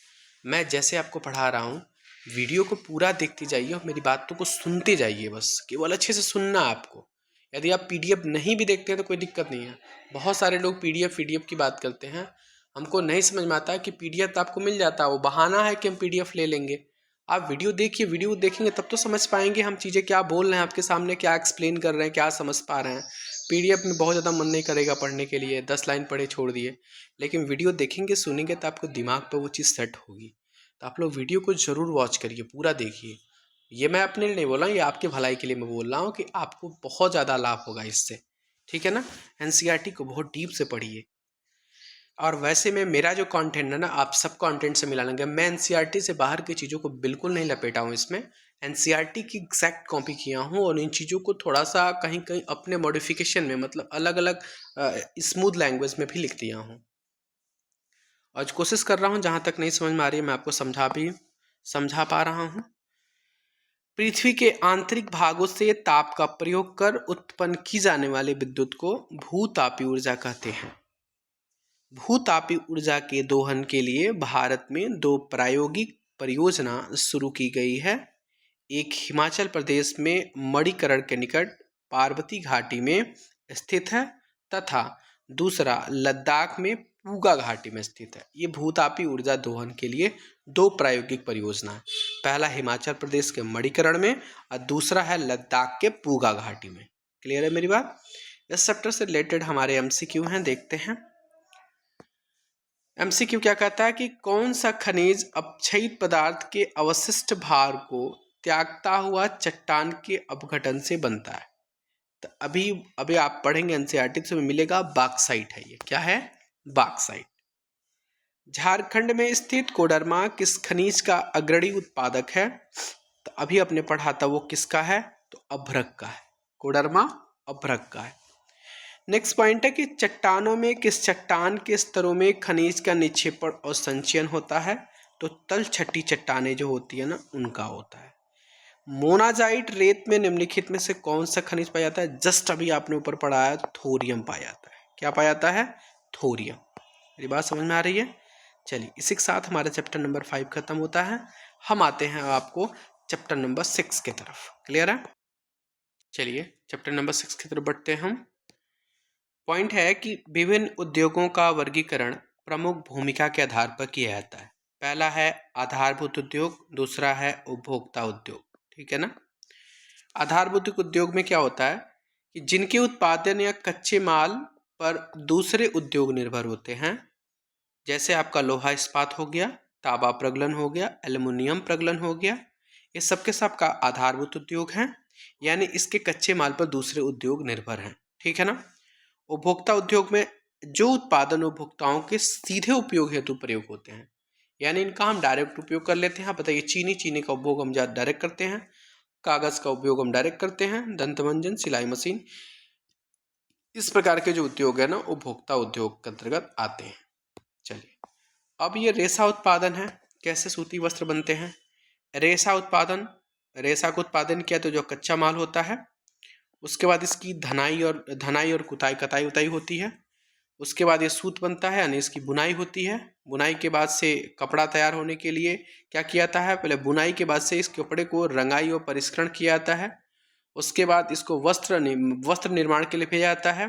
मैं जैसे आपको पढ़ा रहा हूँ, वीडियो को पूरा देखते जाइए और मेरी बातों को सुनते जाइए, बस केवल अच्छे से सुनना आपको। यदि आप पीडीएफ नहीं भी देखते हैं तो कोई दिक्कत नहीं है। बहुत सारे लोग पीडीएफ की बात करते हैं, हमको नहीं समझ में आता है कि पीडीएफ तो आपको मिल जाता है, वो बहाना है कि हम पीडीएफ ले लेंगे। आप वीडियो देखिए, वीडियो देखेंगे तब तो समझ पाएंगे हम चीज़ें क्या बोल रहे हैं आपके सामने, क्या एक्सप्लेन कर रहे हैं, क्या समझ पा रहे हैं। पीडीएफ में बहुत ज़्यादा मन नहीं करेगा पढ़ने के लिए, 10 लाइन पढ़े छोड़ दिए, लेकिन वीडियो देखेंगे सुनेंगे तो आपको दिमाग पर वो चीज़ सेट होगी। तो आप लोग वीडियो को ज़रूर वॉच करिए, पूरा देखिए। ये मैं अपने लिए नहीं बोल रहा हूँ, ये आपके भलाई के लिए मैं बोल रहा हूँ कि आपको बहुत ज़्यादा लाभ होगा इससे, ठीक है ना। एनसीईआरटी को बहुत डीप से पढ़िए। और वैसे में मेरा जो कंटेंट है ना, आप सब कंटेंट से मिला लेंगे। मैं एनसीईआरटी से बाहर की चीज़ों को बिल्कुल नहीं लपेटा हूँ इसमें, एनसीईआरटी की एग्जैक्ट कॉपी किया हूँ और इन चीज़ों को थोड़ा सा कहीं कहीं अपने मॉडिफिकेशन में, मतलब अलग अलग स्मूथ लैंग्वेज में भी लिख दिया हूँ। आज कोशिश कर रहा हूँ जहाँ तक नहीं समझ में आ रही है मैं आपको समझा पा रहा हूँ। पृथ्वी के आंतरिक भागों से ताप का प्रयोग कर उत्पन्न की जाने वाली विद्युत को भूतापी ऊर्जा कहते हैं। भूतापी ऊर्जा के दोहन के लिए भारत में 2 प्रायोगिक परियोजना शुरू की गई है। एक हिमाचल प्रदेश में मणिकरण के निकट पार्वती घाटी में स्थित है तथा दूसरा लद्दाख में पूगा घाटी में स्थित है। ये भूतापी ऊर्जा दोहन के लिए 2 प्रायोगिक परियोजना है। पहला हिमाचल प्रदेश के मणिकरण में और दूसरा है लद्दाख के पूगा घाटी में। क्लियर है मेरी बात। इस चैप्टर से रिलेटेड हमारे एमसीक्यू हैं, देखते हैं। एमसीक्यू क्या कहता है कि कौन सा खनिज अपक्षयित पदार्थ के अवशिष्ट भार को त्यागता हुआ चट्टान के अपघटन से बनता है। तो अभी आप पढ़ेंगे एनसीईआरटी तो मिलेगा बॉक्साइट है। ये क्या है? बॉक्साइट। झारखंड में स्थित कोडरमा किस खनिज का अग्रणी उत्पादक है? तो अभी अपने पढ़ा था वो किसका है? तो अभ्रक का है। कोडरमा अभ्रक का है। नेक्स्ट पॉइंट है कि चट्टानों में किस चट्टान के स्तरों में खनिज का निक्षेपण और संचयन होता है? तो तल छठी चट्टानें जो होती है ना, उनका होता है। मोनाजाइट रेत में निम्नलिखित में से कौन सा खनिज पाया जाता है? जस्ट अभी आपने ऊपर पढ़ा है, थोरियम पाया जाता है। क्या पाया जाता है? थोरियम। मेरी बात समझ में आ रही है? चलिए, इसी के साथ हमारा चैप्टर नंबर 5 खत्म होता है। हम आते हैं आपको चैप्टर नंबर 6 की तरफ। क्लियर है? चलिए चैप्टर नंबर 6 की तरफ बढ़ते हैं हम। पॉइंट है कि विभिन्न उद्योगों का वर्गीकरण प्रमुख भूमिका के आधार पर किया जाता है। पहला है आधारभूत उद्योग, दूसरा है उपभोक्ता उद्योग। ठीक है ना। आधारभूत उद्योग में क्या होता है कि जिनके उत्पादन या कच्चे माल पर दूसरे उद्योग निर्भर होते हैं, जैसे आपका लोहा इस्पात हो गया, तांबा प्रगलन हो गया, एल्युमिनियम प्रगलन हो गया, ये सबके सब का आधारभूत उद्योग हैं, यानी इसके कच्चे माल पर दूसरे उद्योग निर्भर हैं। ठीक है ना। उपभोक्ता उद्योग में जो उत्पादन उपभोक्ताओं के सीधे उपयोग हेतु प्रयोग होते हैं, यानी इनका हम डायरेक्ट उपयोग कर लेते हैं। बताइए, चीनी का उपभोग हम डायरेक्ट करते हैं, कागज का उपयोग हम डायरेक्ट करते हैं, दंतमंजन, सिलाई मशीन, इस प्रकार के जो उद्योग है ना, उपभोक्ता उद्योग के अंतर्गत आते हैं। चलिए, अब ये रेशा उत्पादन है। कैसे सूती वस्त्र बनते हैं? रेशा का उत्पादन किया तो जो कच्चा माल होता है, उसके बाद इसकी धनाई और कताई उताई होती है। उसके बाद ये सूत बनता है, यानी इसकी बुनाई होती है। बुनाई के बाद से कपड़ा तैयार होने के लिए क्या किया जाता है? पहले बुनाई के बाद से इस कपड़े को रंगाई और परिष्करण किया जाता है। उसके बाद इसको वस्त्र निर्माण के लिए भेजा जाता है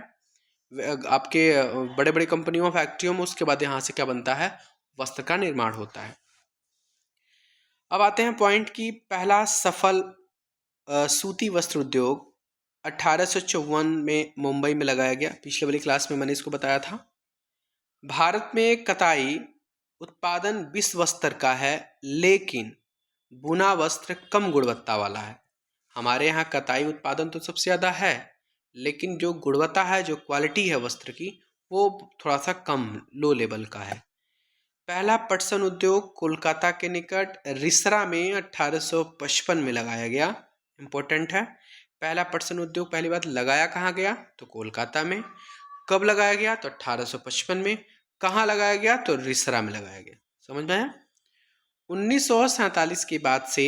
आपके बड़े बड़े कंपनियों फैक्ट्रियों में। उसके बाद यहाँ से क्या बनता है? वस्त्र का निर्माण होता है। अब आते हैं पॉइंट की पहला सफल सूती वस्त्र उद्योग 1854 में मुंबई में लगाया गया। पिछले वाली क्लास में मैंने इसको बताया था। भारत में कताई उत्पादन विश्व स्तर का है, लेकिन बुना वस्त्र कम गुणवत्ता वाला है। हमारे यहाँ कताई उत्पादन तो सबसे ज़्यादा है, लेकिन जो गुणवत्ता है, जो क्वालिटी है वस्त्र की, वो थोड़ा सा कम लो लेवल का है। पहला पटसन उद्योग कोलकाता के निकट रिसरा में 1855 में लगाया गया। इंपॉर्टेंट है, पहला पटसन उद्योग पहली बार लगाया कहाँ गया? तो कोलकाता में। कब लगाया गया? तो 1855 में। कहाँ लगाया गया? तो रिसरा में लगाया गया। समझ में आया? 1947 के बाद से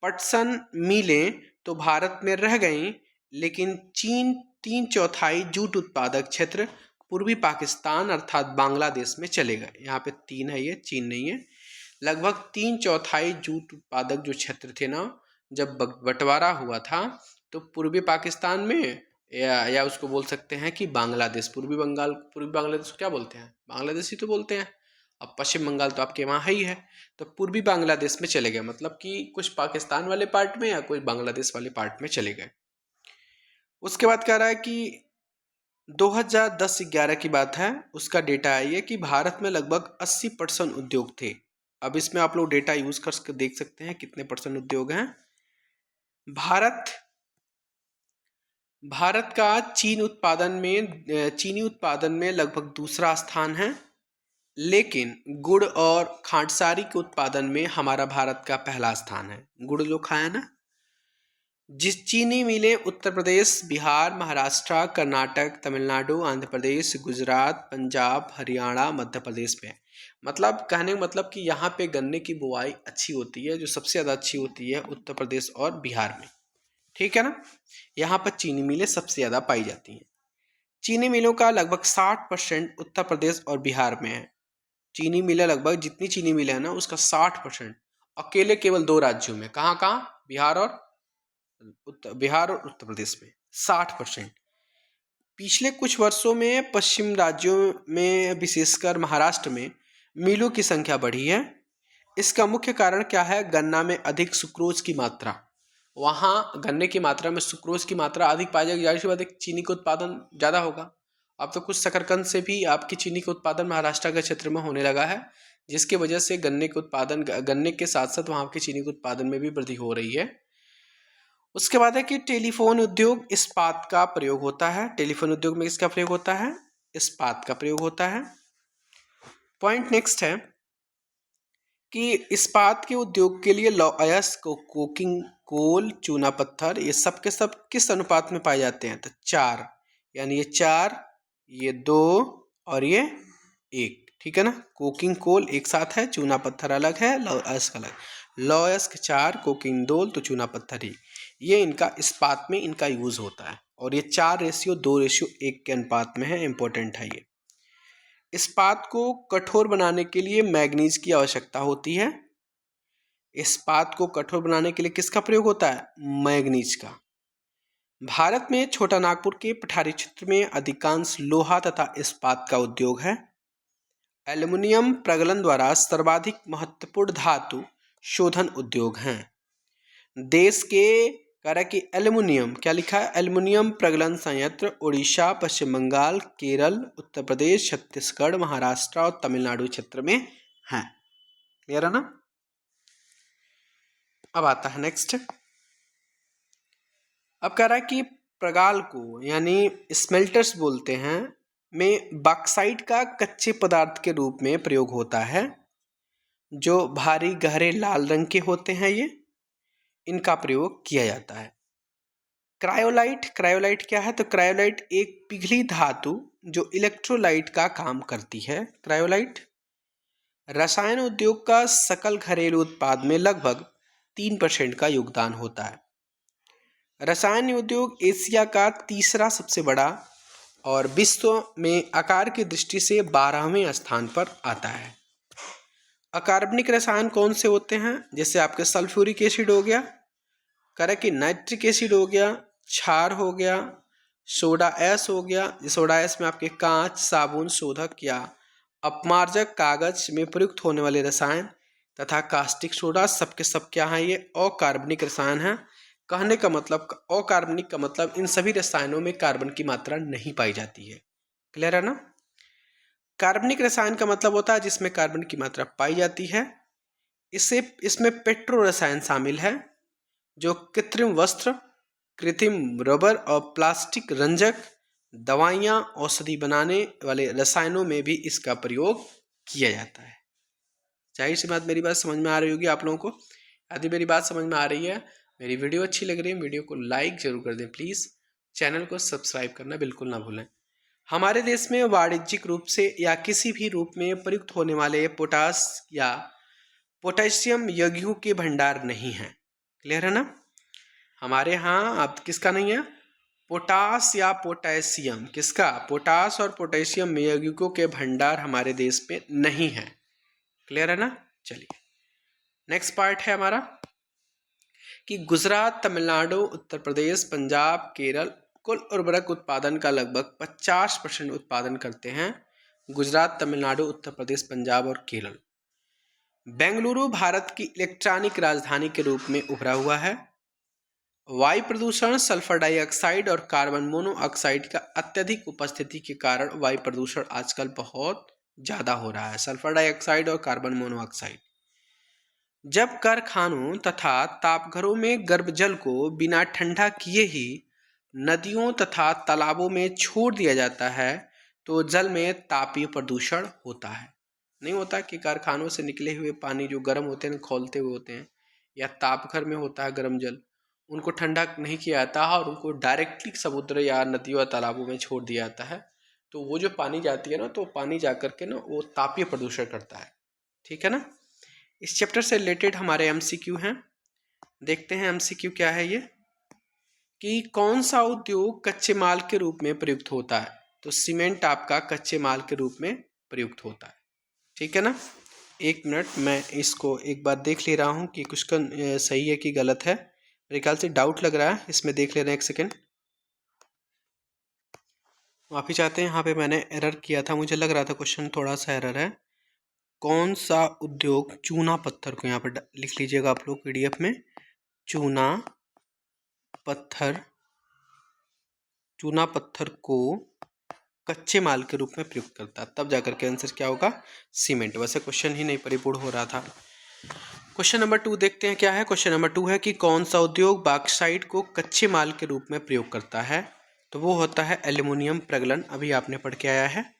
पटसन मिलें तो भारत में रह गईं, लेकिन चीन 3/4 जूट उत्पादक क्षेत्र पूर्वी पाकिस्तान अर्थात बांग्लादेश में चले गए। यहाँ पे 3 है, ये चीन नहीं है। लगभग 3/4 जूट उत्पादक जो क्षेत्र थे ना, जब बंटवारा हुआ था तो पूर्वी पाकिस्तान में या उसको बोल सकते हैं कि बांग्लादेश, पूर्वी बांग्लादेश को क्या बोलते हैं? बांग्लादेश ही तो बोलते हैं। अब पश्चिम बंगाल तो आपके वहाँ है ही है, तो पूर्वी बांग्लादेश में चले गए, मतलब कि कुछ पाकिस्तान वाले पार्ट में या कुछ बांग्लादेश वाले पार्ट में चले गए। उसके बाद कह रहा है कि 2010-11 की बात है, उसका डेटा है ये कि भारत में लगभग 80% उद्योग थे। अब इसमें आप लोग डेटा यूज कर देख सकते हैं कितने % उद्योग हैं। भारत का चीनी उत्पादन में लगभग दूसरा स्थान है, लेकिन गुड़ और खांडसारी के उत्पादन में हमारा भारत का पहला स्थान है। गुड़ जो खाया ना, जिस चीनी मिलें उत्तर प्रदेश, बिहार, महाराष्ट्र, कर्नाटक, तमिलनाडु, आंध्र प्रदेश, गुजरात, पंजाब, हरियाणा, मध्य प्रदेश में। मतलब कहने का मतलब कि यहाँ पे गन्ने की बुआई अच्छी होती है, जो सबसे ज़्यादा अच्छी होती है उत्तर प्रदेश और बिहार में। ठीक है ना, यहाँ पर चीनी मिलें सबसे ज़्यादा पाई जाती हैं। चीनी मिलों का लगभग 60% उत्तर प्रदेश और बिहार में है। चीनी मिलें लगभग जितनी चीनी मिलें है ना, उसका 60% अकेले केवल 2 राज्यों में। कहाँ कहाँ? बिहार और उत्तर प्रदेश में 60%। पिछले कुछ वर्षों में पश्चिम राज्यों में विशेषकर महाराष्ट्र में मिलों की संख्या बढ़ी है। इसका मुख्य कारण क्या है? गन्ना में अधिक सुक्रोज की मात्रा। वहाँ गन्ने की मात्रा में सुक्रोज की मात्रा अधिक पाई जाएगी, जाहिर सी बात है चीनी का उत्पादन ज़्यादा होगा। अब तो कुछ शकरकंद से भी आपकी चीनी का उत्पादन महाराष्ट्र के क्षेत्र में होने लगा है, जिसकी वजह से गन्ने के साथ साथ वहाँ की चीनी के उत्पादन में भी वृद्धि हो रही है। उसके बाद है कि टेलीफोन उद्योग इस्पात का प्रयोग होता है। टेलीफोन उद्योग में किसका प्रयोग होता है? इस्पात का प्रयोग होता है। पॉइंट नेक्स्ट है कि इस्पात के उद्योग के लिए लौह अयस्क, कोकिंग कोल, चूना पत्थर, ये सब के सब किस अनुपात में पाए जाते हैं? तो 4, यानी ये 4, ये 2 और ये 1। ठीक है ना, कोकिंग कोल एक साथ है, चूना पत्थर अलग है, लौह अयस्क अलग। लौह अयस्क 4, कोकिंग 2 तो चूना पत्थर ही, ये इनका इस्पात में इनका यूज होता है। और ये 4:2:1 के अनुपात में है। इंपॉर्टेंट है ये। इस्पात को कठोर बनाने के लिए मैग्नीज की आवश्यकता होती है। इस्पात को कठोर बनाने के लिए किसका प्रयोग होता है? मैग्नीज का। भारत में छोटा नागपुर के पठारी क्षेत्र में अधिकांश लोहा तथा इस्पात का उद्योग है। एल्युमिनियम प्रगलन द्वारा सर्वाधिक महत्वपूर्ण धातु शोधन उद्योग हैं। देश के कार्य की एल्युमिनियम, क्या लिखा है? एल्युमिनियम प्रगलन संयंत्र उड़ीसा, पश्चिम बंगाल, केरल, उत्तर प्रदेश, छत्तीसगढ़, महाराष्ट्र और तमिलनाडु क्षेत्र में है। क्लियर है ना? अब आता है नेक्स्ट। अब कह रहा है कि प्रगाल को यानी स्मेल्टर्स बोलते हैं में बॉक्साइट का कच्चे पदार्थ के रूप में प्रयोग होता है, जो भारी गहरे लाल रंग के होते हैं। ये इनका प्रयोग किया जाता है। क्रायोलाइट क्या है? तो क्रायोलाइट एक पिघली धातु जो इलेक्ट्रोलाइट का काम करती है। क्रायोलाइट रसायन उद्योग का सकल घरेलू उत्पाद में लगभग 3% का योगदान होता है। रसायन उद्योग एशिया का तीसरा सबसे बड़ा और विश्व में आकार की दृष्टि से 12वें स्थान पर आता है। अकार्बनिक रसायन कौन से होते हैं? जैसे आपके सल्फ्यूरिक एसिड हो गया, करें कि नाइट्रिक एसिड हो गया, क्षार हो गया, सोडा ऐश हो गया। सोडा ऐश में आपके कांच, साबुन, शोधक या अपमार्जक, कागज में प्रयुक्त होने वाले रसायन तथा कास्टिक सोडा सबके सब क्या है? ये अकार्बनिक रसायन है। कहने का मतलब, अकार्बनिक का मतलब इन सभी रसायनों में कार्बन की मात्रा नहीं पाई जाती है। क्लियर है ना? कार्बनिक रसायन का मतलब होता है जिसमें कार्बन की मात्रा पाई जाती है। इसमें पेट्रो रसायन शामिल है, जो कृत्रिम वस्त्र, कृत्रिम रबर और प्लास्टिक रंजक, दवाइयाँ, औषधि बनाने वाले रसायनों में भी इसका प्रयोग किया जाता है। जाहिर सी बात मेरी बात समझ में आ रही होगी आप लोगों को। यदि मेरी बात समझ में आ रही है, मेरी वीडियो अच्छी लग रही है, वीडियो को लाइक जरूर कर दें प्लीज़, चैनल को सब्सक्राइब करना बिल्कुल ना भूलें। हमारे देश में वाणिज्यिक रूप से या किसी भी रूप में प्रयुक्त होने वाले पोटास या पोटेशियम यौगिकों के भंडार नहीं है। क्लियर है ना? हमारे यहाँ अब किसका नहीं है? पोटास या पोटेशियम, किसका? पोटास और पोटेशियम यौगिकों के भंडार हमारे देश में नहीं है। क्लियर है ना? चलिए नेक्स्ट पार्ट है हमारा कि गुजरात, तमिलनाडु, उत्तर प्रदेश, पंजाब, केरल कुल उर्वरक उत्पादन का लगभग 50% उत्पादन करते हैं। गुजरात, तमिलनाडु, उत्तर प्रदेश, पंजाब और केरल। बेंगलुरु भारत की इलेक्ट्रॉनिक राजधानी के रूप में उभरा हुआ है। वायु प्रदूषण, सल्फर डाइऑक्साइड और कार्बन मोनोऑक्साइड का अत्यधिक उपस्थिति के कारण वायु प्रदूषण आजकल बहुत ज़्यादा हो रहा है। सल्फर डाइऑक्साइड और कार्बन मोनोऑक्साइड। जब कारखानों तथा तापघरों में गर्भजल को बिना ठंडा किए ही नदियों तथा तालाबों में छोड़ दिया जाता है तो जल में तापीय प्रदूषण होता है। नहीं होता कि कारखानों से निकले हुए पानी जो गर्म होते हैं, खौलते हुए होते हैं, या तापघर में होता है गर्म जल, उनको ठंडा नहीं किया जाता है और उनको डायरेक्टली समुद्र या नदियों या तालाबों में छोड़ दिया जाता है। तो वो जो पानी जाती है ना, तो पानी जा करके ना वो तापीय प्रदूषण करता है। ठीक है ना? इस चैप्टर से रिलेटेड हमारे एमसीक्यू हैं। देखते हैं एमसीक्यू क्या है ये, कि कौन सा उद्योग कच्चे माल के रूप में प्रयुक्त होता है? तो सीमेंट आपका कच्चे माल के रूप में प्रयुक्त होता है। ठीक है ना? एक मिनट, मैं इसको एक बार देख ले रहा हूँ कि कुछ का सही है कि गलत है। मेरे ख्याल से डाउट लग रहा है, इसमें देख ले रहे हैं, एक सेकेंड। माफ़ी चाहते हैं, यहाँ पे मैंने एरर किया था, मुझे लग रहा था क्वेश्चन थोड़ा सा एरर है। कौन सा उद्योग चूना पत्थर को, यहाँ पर लिख लीजिएगा आप लोग पीडीएफ में, चूना पत्थर को कच्चे माल के रूप में प्रयुक्त करता है, तब जाकर के आंसर क्या होगा? सीमेंट। वैसे क्वेश्चन ही नहीं परिपूर्ण हो रहा था। क्वेश्चन नंबर 2 देखते हैं क्या है। क्वेश्चन नंबर 2 है कि कौन सा उद्योग बॉक्साइट को कच्चे माल के रूप में प्रयोग करता है? तो वो होता है एल्यूमिनियम प्रगलन, अभी आपने पढ़ के आया है।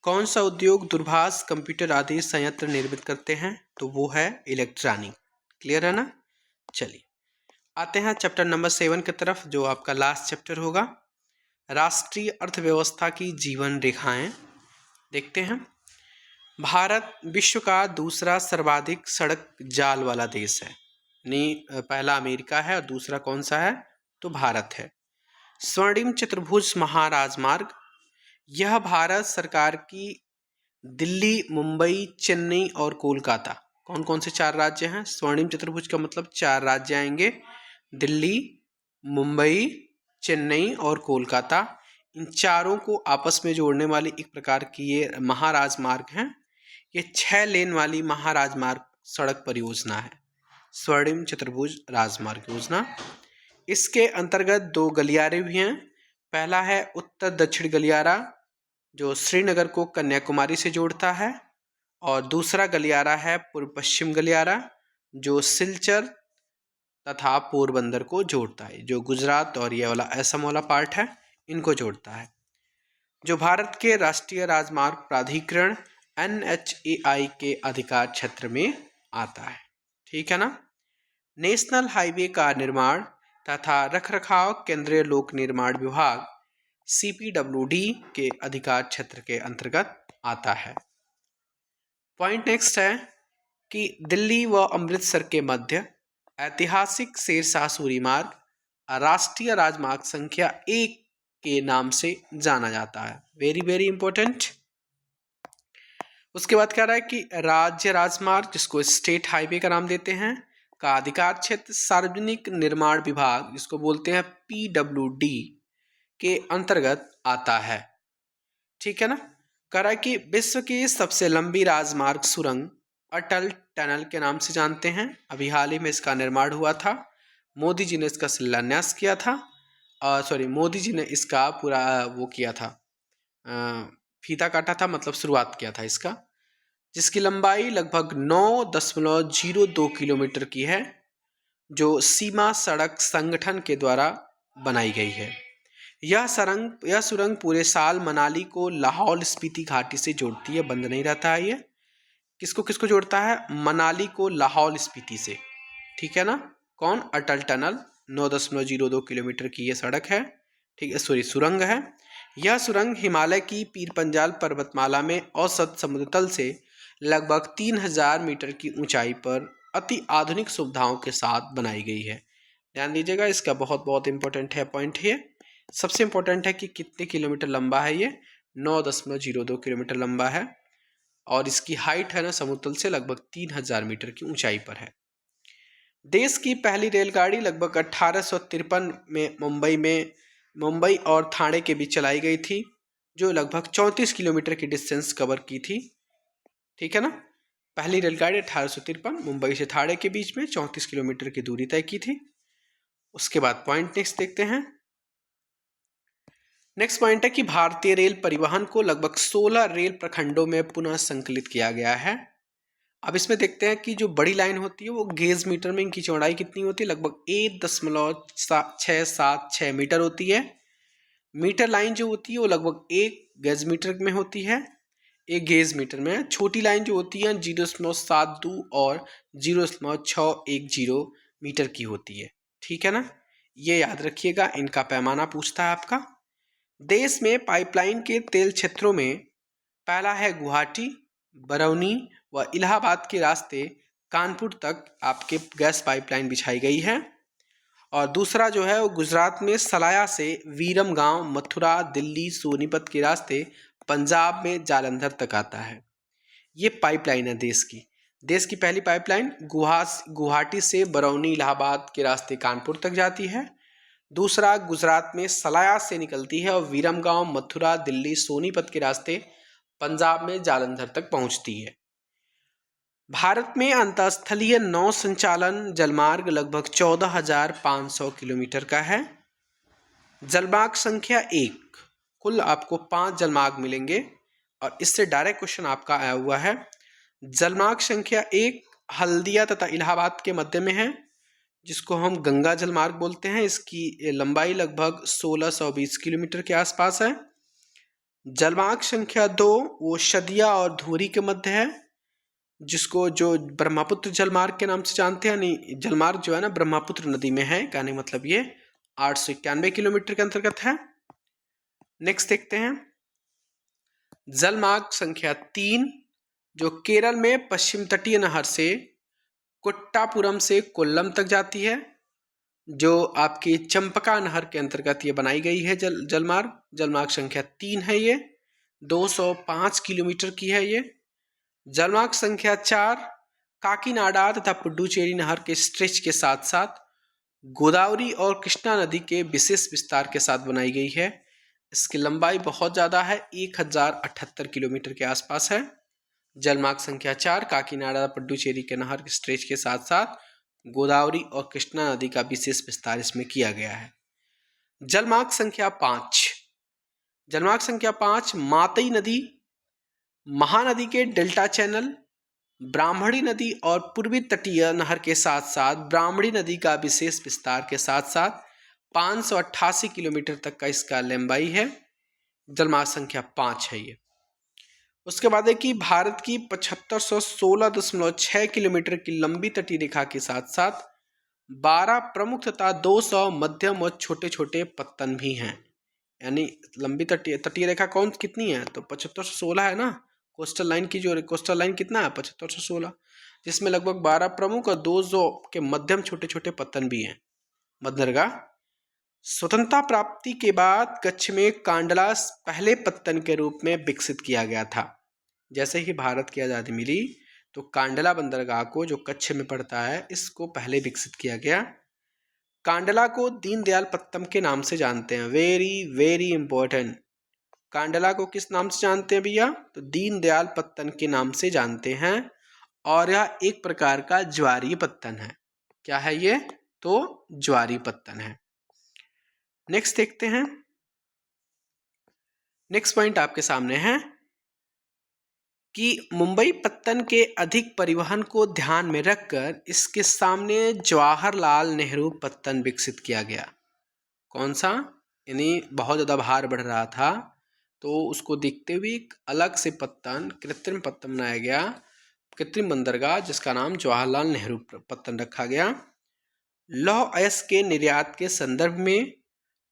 कौन सा उद्योग दूरभाष, कंप्यूटर आदि संयंत्र निर्मित करते हैं? तो वो है इलेक्ट्रॉनिक। क्लियर है ना? चलिए आते हैं चैप्टर नंबर 7 की तरफ, जो आपका लास्ट चैप्टर होगा, राष्ट्रीय अर्थव्यवस्था की जीवन रेखाएं। देखते हैं। भारत विश्व का दूसरा सर्वाधिक सड़क जाल वाला देश है। यानी पहला अमेरिका है और दूसरा कौन सा है? तो भारत है। स्वर्णिम चतुर्भुज महाराजमार्ग, यह भारत सरकार की दिल्ली, मुंबई, चेन्नई और कोलकाता, कौन कौन से 4 राज्य हैं? स्वर्णिम चतुर्भुज का मतलब 4 राज्य आएंगे, दिल्ली, मुंबई, चेन्नई और कोलकाता। इन चारों को आपस में जोड़ने वाली एक प्रकार की ये महाराजमार्ग हैं। ये 6 लेन वाली महाराजमार्ग सड़क परियोजना है, स्वर्णिम चतुर्भुज राजमार्ग योजना। इसके अंतर्गत 2 गलियारे भी हैं। पहला है उत्तर दक्षिण गलियारा, जो श्रीनगर को कन्याकुमारी से जोड़ता है, और दूसरा गलियारा है पूर्व पश्चिम गलियारा, जो सिलचर तथा पोरबंदर को जोड़ता है, जो गुजरात और ये वाला असम वाला पार्ट है, इनको जोड़ता है, जो भारत के राष्ट्रीय राजमार्ग प्राधिकरण NHAI के अधिकार क्षेत्र में आता है। ठीक है ना? नेशनल हाईवे का निर्माण तथा रखरखाव केंद्रीय लोक निर्माण विभाग CPWD के अधिकार क्षेत्र के अंतर्गत आता है। पॉइंट नेक्स्ट है कि दिल्ली व अमृतसर के मध्य ऐतिहासिक शेरशाह सूरी मार्ग राष्ट्रीय राजमार्ग संख्या 1 के नाम से जाना जाता है। Very very important. उसके बाद कह रहा है कि राज्य राजमार्ग, जिसको स्टेट हाईवे का नाम देते हैं, का अधिकार क्षेत्र सार्वजनिक निर्माण विभाग, जिसको बोलते हैं PWD के अंतर्गत आता है। ठीक है ना? कह रहा है कि विश्व की सबसे लंबी राजमार्ग सुरंग अटल टनल के नाम से जानते हैं। अभी हाल ही में इसका निर्माण हुआ था, मोदी जी ने इसका शिलान्यास किया था, मोदी जी ने इसका पूरा वो किया था, फीता काटा था, मतलब शुरुआत किया था इसका, जिसकी लंबाई लगभग 9.02 किलोमीटर की है, जो सीमा सड़क संगठन के द्वारा बनाई गई है। यह सुरंग पूरे साल मनाली को लाहौल स्पीति घाटी से जोड़ती है, बंद नहीं रहता है ये। किसको किसको जोड़ता है? मनाली को लाहौल स्पीति से, ठीक है ना। कौन? अटल टनल 9.02 किलोमीटर की ये सड़क है, ठीक है, सॉरी सुरंग है। यह सुरंग हिमालय की पीर पंजाल पर्वतमाला में औसत समुद्र तल से लगभग 3000 मीटर की ऊंचाई पर अति आधुनिक सुविधाओं के साथ बनाई गई है। ध्यान दीजिएगा, इसका बहुत बहुत इंपॉर्टेंट है पॉइंट है। सबसे इंपॉर्टेंट है कि कितने किलोमीटर लंबा है ये? 9.02 किलोमीटर लंबा है और इसकी हाइट है ना समुद्र तल से लगभग 3000 मीटर की ऊंचाई पर है। देश की पहली रेलगाड़ी लगभग 1853 में मुंबई और ठाणे के बीच चलाई गई थी, जो लगभग 34 किलोमीटर की डिस्टेंस कवर की थी, ठीक है ना। पहली रेलगाड़ी 1853 मुंबई से ठाणे के बीच में 34 किलोमीटर की दूरी तय की थी। उसके बाद पॉइंट नेक्स्ट देखते हैं। नेक्स्ट पॉइंट है कि भारतीय रेल परिवहन को लगभग 16 रेल प्रखंडों में पुनः संकलित किया गया है। अब इसमें देखते हैं कि जो बड़ी लाइन होती है वो गेज मीटर में इनकी चौड़ाई कितनी होती है? लगभग 1.676 मीटर होती है। मीटर लाइन जो होती है वो लगभग 1 गेज मीटर में होती है, 1 गेज मीटर में। छोटी लाइन जो होती है 0.72 और 0.610 मीटर की होती है, ठीक है ना। ये याद रखिएगा, इनका पैमाना पूछता है आपका। देश में पाइपलाइन के तेल क्षेत्रों में पहला है गुवाहाटी, बरौनी व इलाहाबाद के रास्ते कानपुर तक आपके गैस पाइपलाइन बिछाई गई है। और दूसरा जो है वो गुजरात में सलाया से वीरम गांव, मथुरा, दिल्ली, सोनीपत के रास्ते पंजाब में जालंधर तक आता है। ये पाइपलाइन है देश की पहली पाइपलाइन गुवाहाटी से बरौनी, इलाहाबाद के रास्ते कानपुर तक जाती है। दूसरा गुजरात में सलाया से निकलती है और वीरम गांव, मथुरा, दिल्ली, सोनीपत के रास्ते पंजाब में जालंधर तक पहुंचती है। भारत में अंतरस्थलीय नौ संचालन जलमार्ग लगभग 14,500 किलोमीटर का है। जलमार्ग संख्या 1, कुल आपको 5 जलमार्ग मिलेंगे और इससे डायरेक्ट क्वेश्चन आपका आया हुआ है। जलमार्ग संख्या 1 हल्दिया तथा इलाहाबाद के मध्य में है, जिसको हम गंगा जलमार्ग बोलते हैं। इसकी लंबाई लगभग 1620 किलोमीटर के आसपास है। जलमार्ग संख्या 2 वो शदिया और धुरी के मध्य है, जिसको जो ब्रह्मपुत्र जलमार्ग के नाम से जानते हैं। नहीं, जलमार्ग जो है ना ब्रह्मपुत्र नदी में है, कहने मतलब ये 891 किलोमीटर के अंतर्गत है। नेक्स्ट देखते हैं जलमार्ग संख्या 3, जो केरल में पश्चिम तटीय नहर से कुट्टापुरम से कोल्लम तक जाती है, जो आपकी चंपका नहर के अंतर्गत ये बनाई गई है। जलमार्ग संख्या 3 है, ये 205 किलोमीटर की है। ये जलमार्ग संख्या 4 काकीनाडा तथा पुडुचेरी नहर के स्ट्रेच के साथ साथ गोदावरी और कृष्णा नदी के विशेष विस्तार के साथ बनाई गई है। इसकी लंबाई बहुत ज़्यादा है, 1078 किलोमीटर के आसपास है। जलमार्ग संख्या 4 काकीनाडा पुडुचेरी के नहर के स्ट्रेच के साथ साथ गोदावरी और कृष्णा नदी का विशेष विस्तार इसमें किया गया है। जलमार्ग संख्या 5 मातई नदी, महानदी के डेल्टा चैनल, ब्राह्मणी नदी और पूर्वी तटीय नहर के साथ साथ ब्राह्मणी नदी का विशेष विस्तार के साथ साथ 588 किलोमीटर तक का इसका लंबाई है। जलमार्ग संख्या 5 है ये। उसके बाद है कि भारत की 7516.6 किलोमीटर की लंबी तटीय रेखा के साथ साथ 12 प्रमुख तथा 200 मध्यम और छोटे छोटे पत्तन भी हैं। यानी लंबी तटीय रेखा कौन कितनी है? तो 7516 है ना। कोस्टल लाइन की जो कोस्टल लाइन कितना है? 7516, जिसमें लगभग 12 प्रमुख और 200 के मध्यम छोटे छोटे पत्तन भी हैं। बंदरगाह स्वतंत्रता प्राप्ति के बाद कच्छ में कांडला पहले पत्तन के रूप में विकसित किया गया था। जैसे ही भारत की आज़ादी मिली तो कांडला बंदरगाह को, जो कच्छ में पड़ता है, इसको पहले विकसित किया गया। कांडला को दीनदयाल पत्तन के नाम से जानते हैं। Very very important. कांडला को किस नाम से जानते हैं भैया? तो दीनदयाल पत्तन के नाम से जानते हैं। और यह एक प्रकार का ज्वारीय पत्तन है। क्या है ये? तो ज्वारीय पत्तन है। नेक्स्ट देखते हैं। नेक्स्ट पॉइंट आपके सामने है कि मुंबई पत्तन के अधिक परिवहन को ध्यान में रखकर इसके सामने जवाहरलाल नेहरू पत्तन विकसित किया गया। कौन सा? यानी बहुत ज़्यादा भार बढ़ रहा था तो उसको देखते हुए एक अलग से पत्तन, कृत्रिम पत्तन बनाया गया। कृत्रिम बंदरगाह जिसका नाम जवाहरलाल नेहरू पत्तन रखा गया। लौह अयस्क के निर्यात के संदर्भ में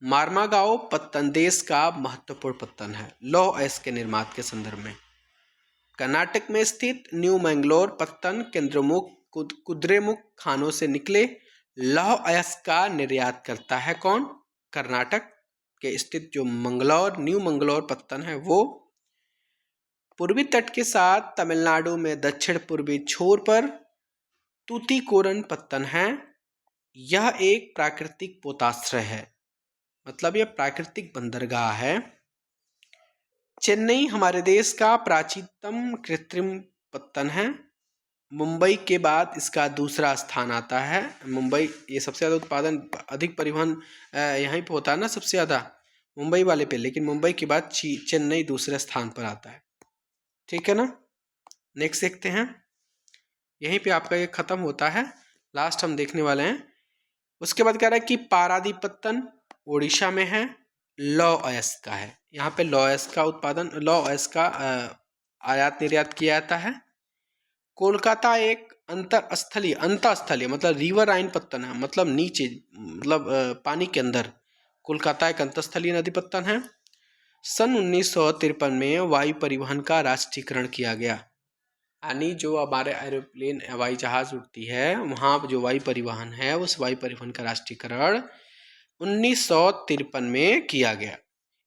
मार्मागाओ पत्तन देश का महत्वपूर्ण पत्तन है। लौह अयस्क के निर्माण के संदर्भ में कर्नाटक में स्थित न्यू मैंगलोर पत्तन केंद्रमुख कुद्रेमुख खानों से निकले लौह अयस्क का निर्यात करता है। कौन? कर्नाटक के स्थित जो न्यू मंगलोर पत्तन है वो पूर्वी तट के साथ तमिलनाडु में दक्षिण पूर्वी छोर पर तूतीकोरन पत्तन है। यह एक प्राकृतिक पोताश्रय है, मतलब यह प्राकृतिक बंदरगाह है। चेन्नई हमारे देश का प्राचीनतम कृत्रिम पत्तन है। मुंबई के बाद इसका दूसरा स्थान आता है। मुंबई ये सबसे ज़्यादा उत्पादन, अधिक परिवहन यहीं पे होता है ना, सबसे ज़्यादा मुंबई वाले पे, लेकिन मुंबई के बाद चेन्नई दूसरे स्थान पर आता है। ठीक है ना। नेक्स्ट देखते हैं। यहीं पे आपका ये खत्म होता है, लास्ट हम देखने वाले हैं। उसके बाद कह रहा है कि पारादीप पत्तन उड़ीसा में है, लौह अयस्क का है। यहाँ पे लौह अयस्क का उत्पादन, लौह अयस्क का आयात निर्यात किया जाता है। कोलकाता एक अंतःस्थलीय मतलब रिवराइन पत्तन है, मतलब नीचे, मतलब पानी के अंदर। कोलकाता एक अंतःस्थलीय नदी पत्तन है। सन 1953 में वायु परिवहन का राष्ट्रीयकरण किया गया, यानी जो हमारे एरोप्लेन हवाई जहाज उड़ती है वहाँ जो वायु परिवहन है उस वायु परिवहन का राष्ट्रीयकरण 1953 में किया गया।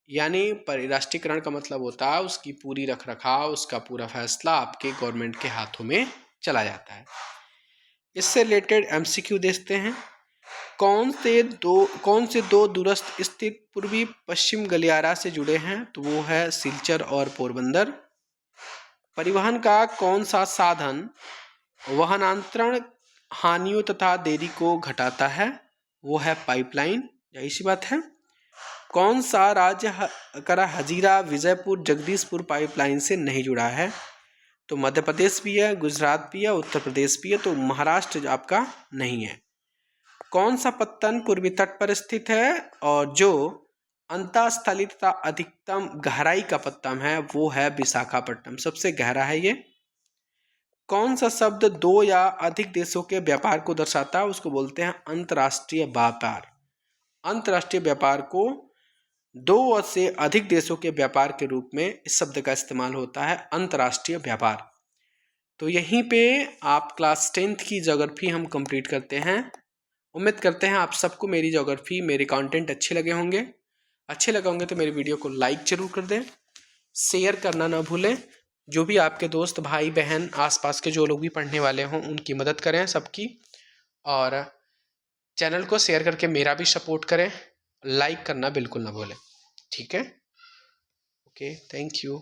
यानी राष्ट्रीयकरण का मतलब होता है उसकी पूरी रख रखाव, उसका पूरा फैसला आपके गवर्नमेंट के हाथों में चला जाता है। इससे रिलेटेड एमसीक्यू देखते हैं। कौन से दो दूरस्थ स्थित पूर्वी पश्चिम गलियारा से जुड़े हैं? तो वो है सिलचर और पोरबंदर। परिवहन का कौन सा साधन वहनांतरण हानियों तथा देरी को घटाता है? वो है पाइपलाइन। यही सी बात है। कौन सा राज्य हजीरा विजयपुर जगदीशपुर पाइपलाइन से नहीं जुड़ा है? तो मध्य प्रदेश भी है, गुजरात भी है, उत्तर प्रदेश भी है, तो महाराष्ट्र आपका नहीं है। कौन सा पत्तन पूर्वी तट पर स्थित है और जो अंतःस्थलीय तथा अधिकतम गहराई का पत्तन है? वो है विशाखापट्टनम, सबसे गहरा है ये। कौन सा शब्द दो या अधिक देशों के व्यापार को दर्शाता है? उसको बोलते हैं अंतर्राष्ट्रीय व्यापार। अंतर्राष्ट्रीय व्यापार को दो से अधिक देशों के व्यापार के रूप में इस शब्द का इस्तेमाल होता है, अंतर्राष्ट्रीय व्यापार। तो यहीं पे आप क्लास 10th की ज्योग्राफी हम कंप्लीट करते हैं। उम्मीद करते हैं आप सबको मेरी ज्योग्राफी, मेरे कंटेंट अच्छे लगे होंगे। अच्छे लगे होंगे तो मेरी वीडियो को लाइक जरूर कर दें, शेयर करना ना भूलें। जो भी आपके दोस्त भाई बहन आसपास के जो लोग भी पढ़ने वाले हों उनकी मदद करें सबकी, और चैनल को शेयर करके मेरा भी सपोर्ट करें। लाइक करना बिल्कुल ना भूलें। ठीक है, ओके, थैंक यू।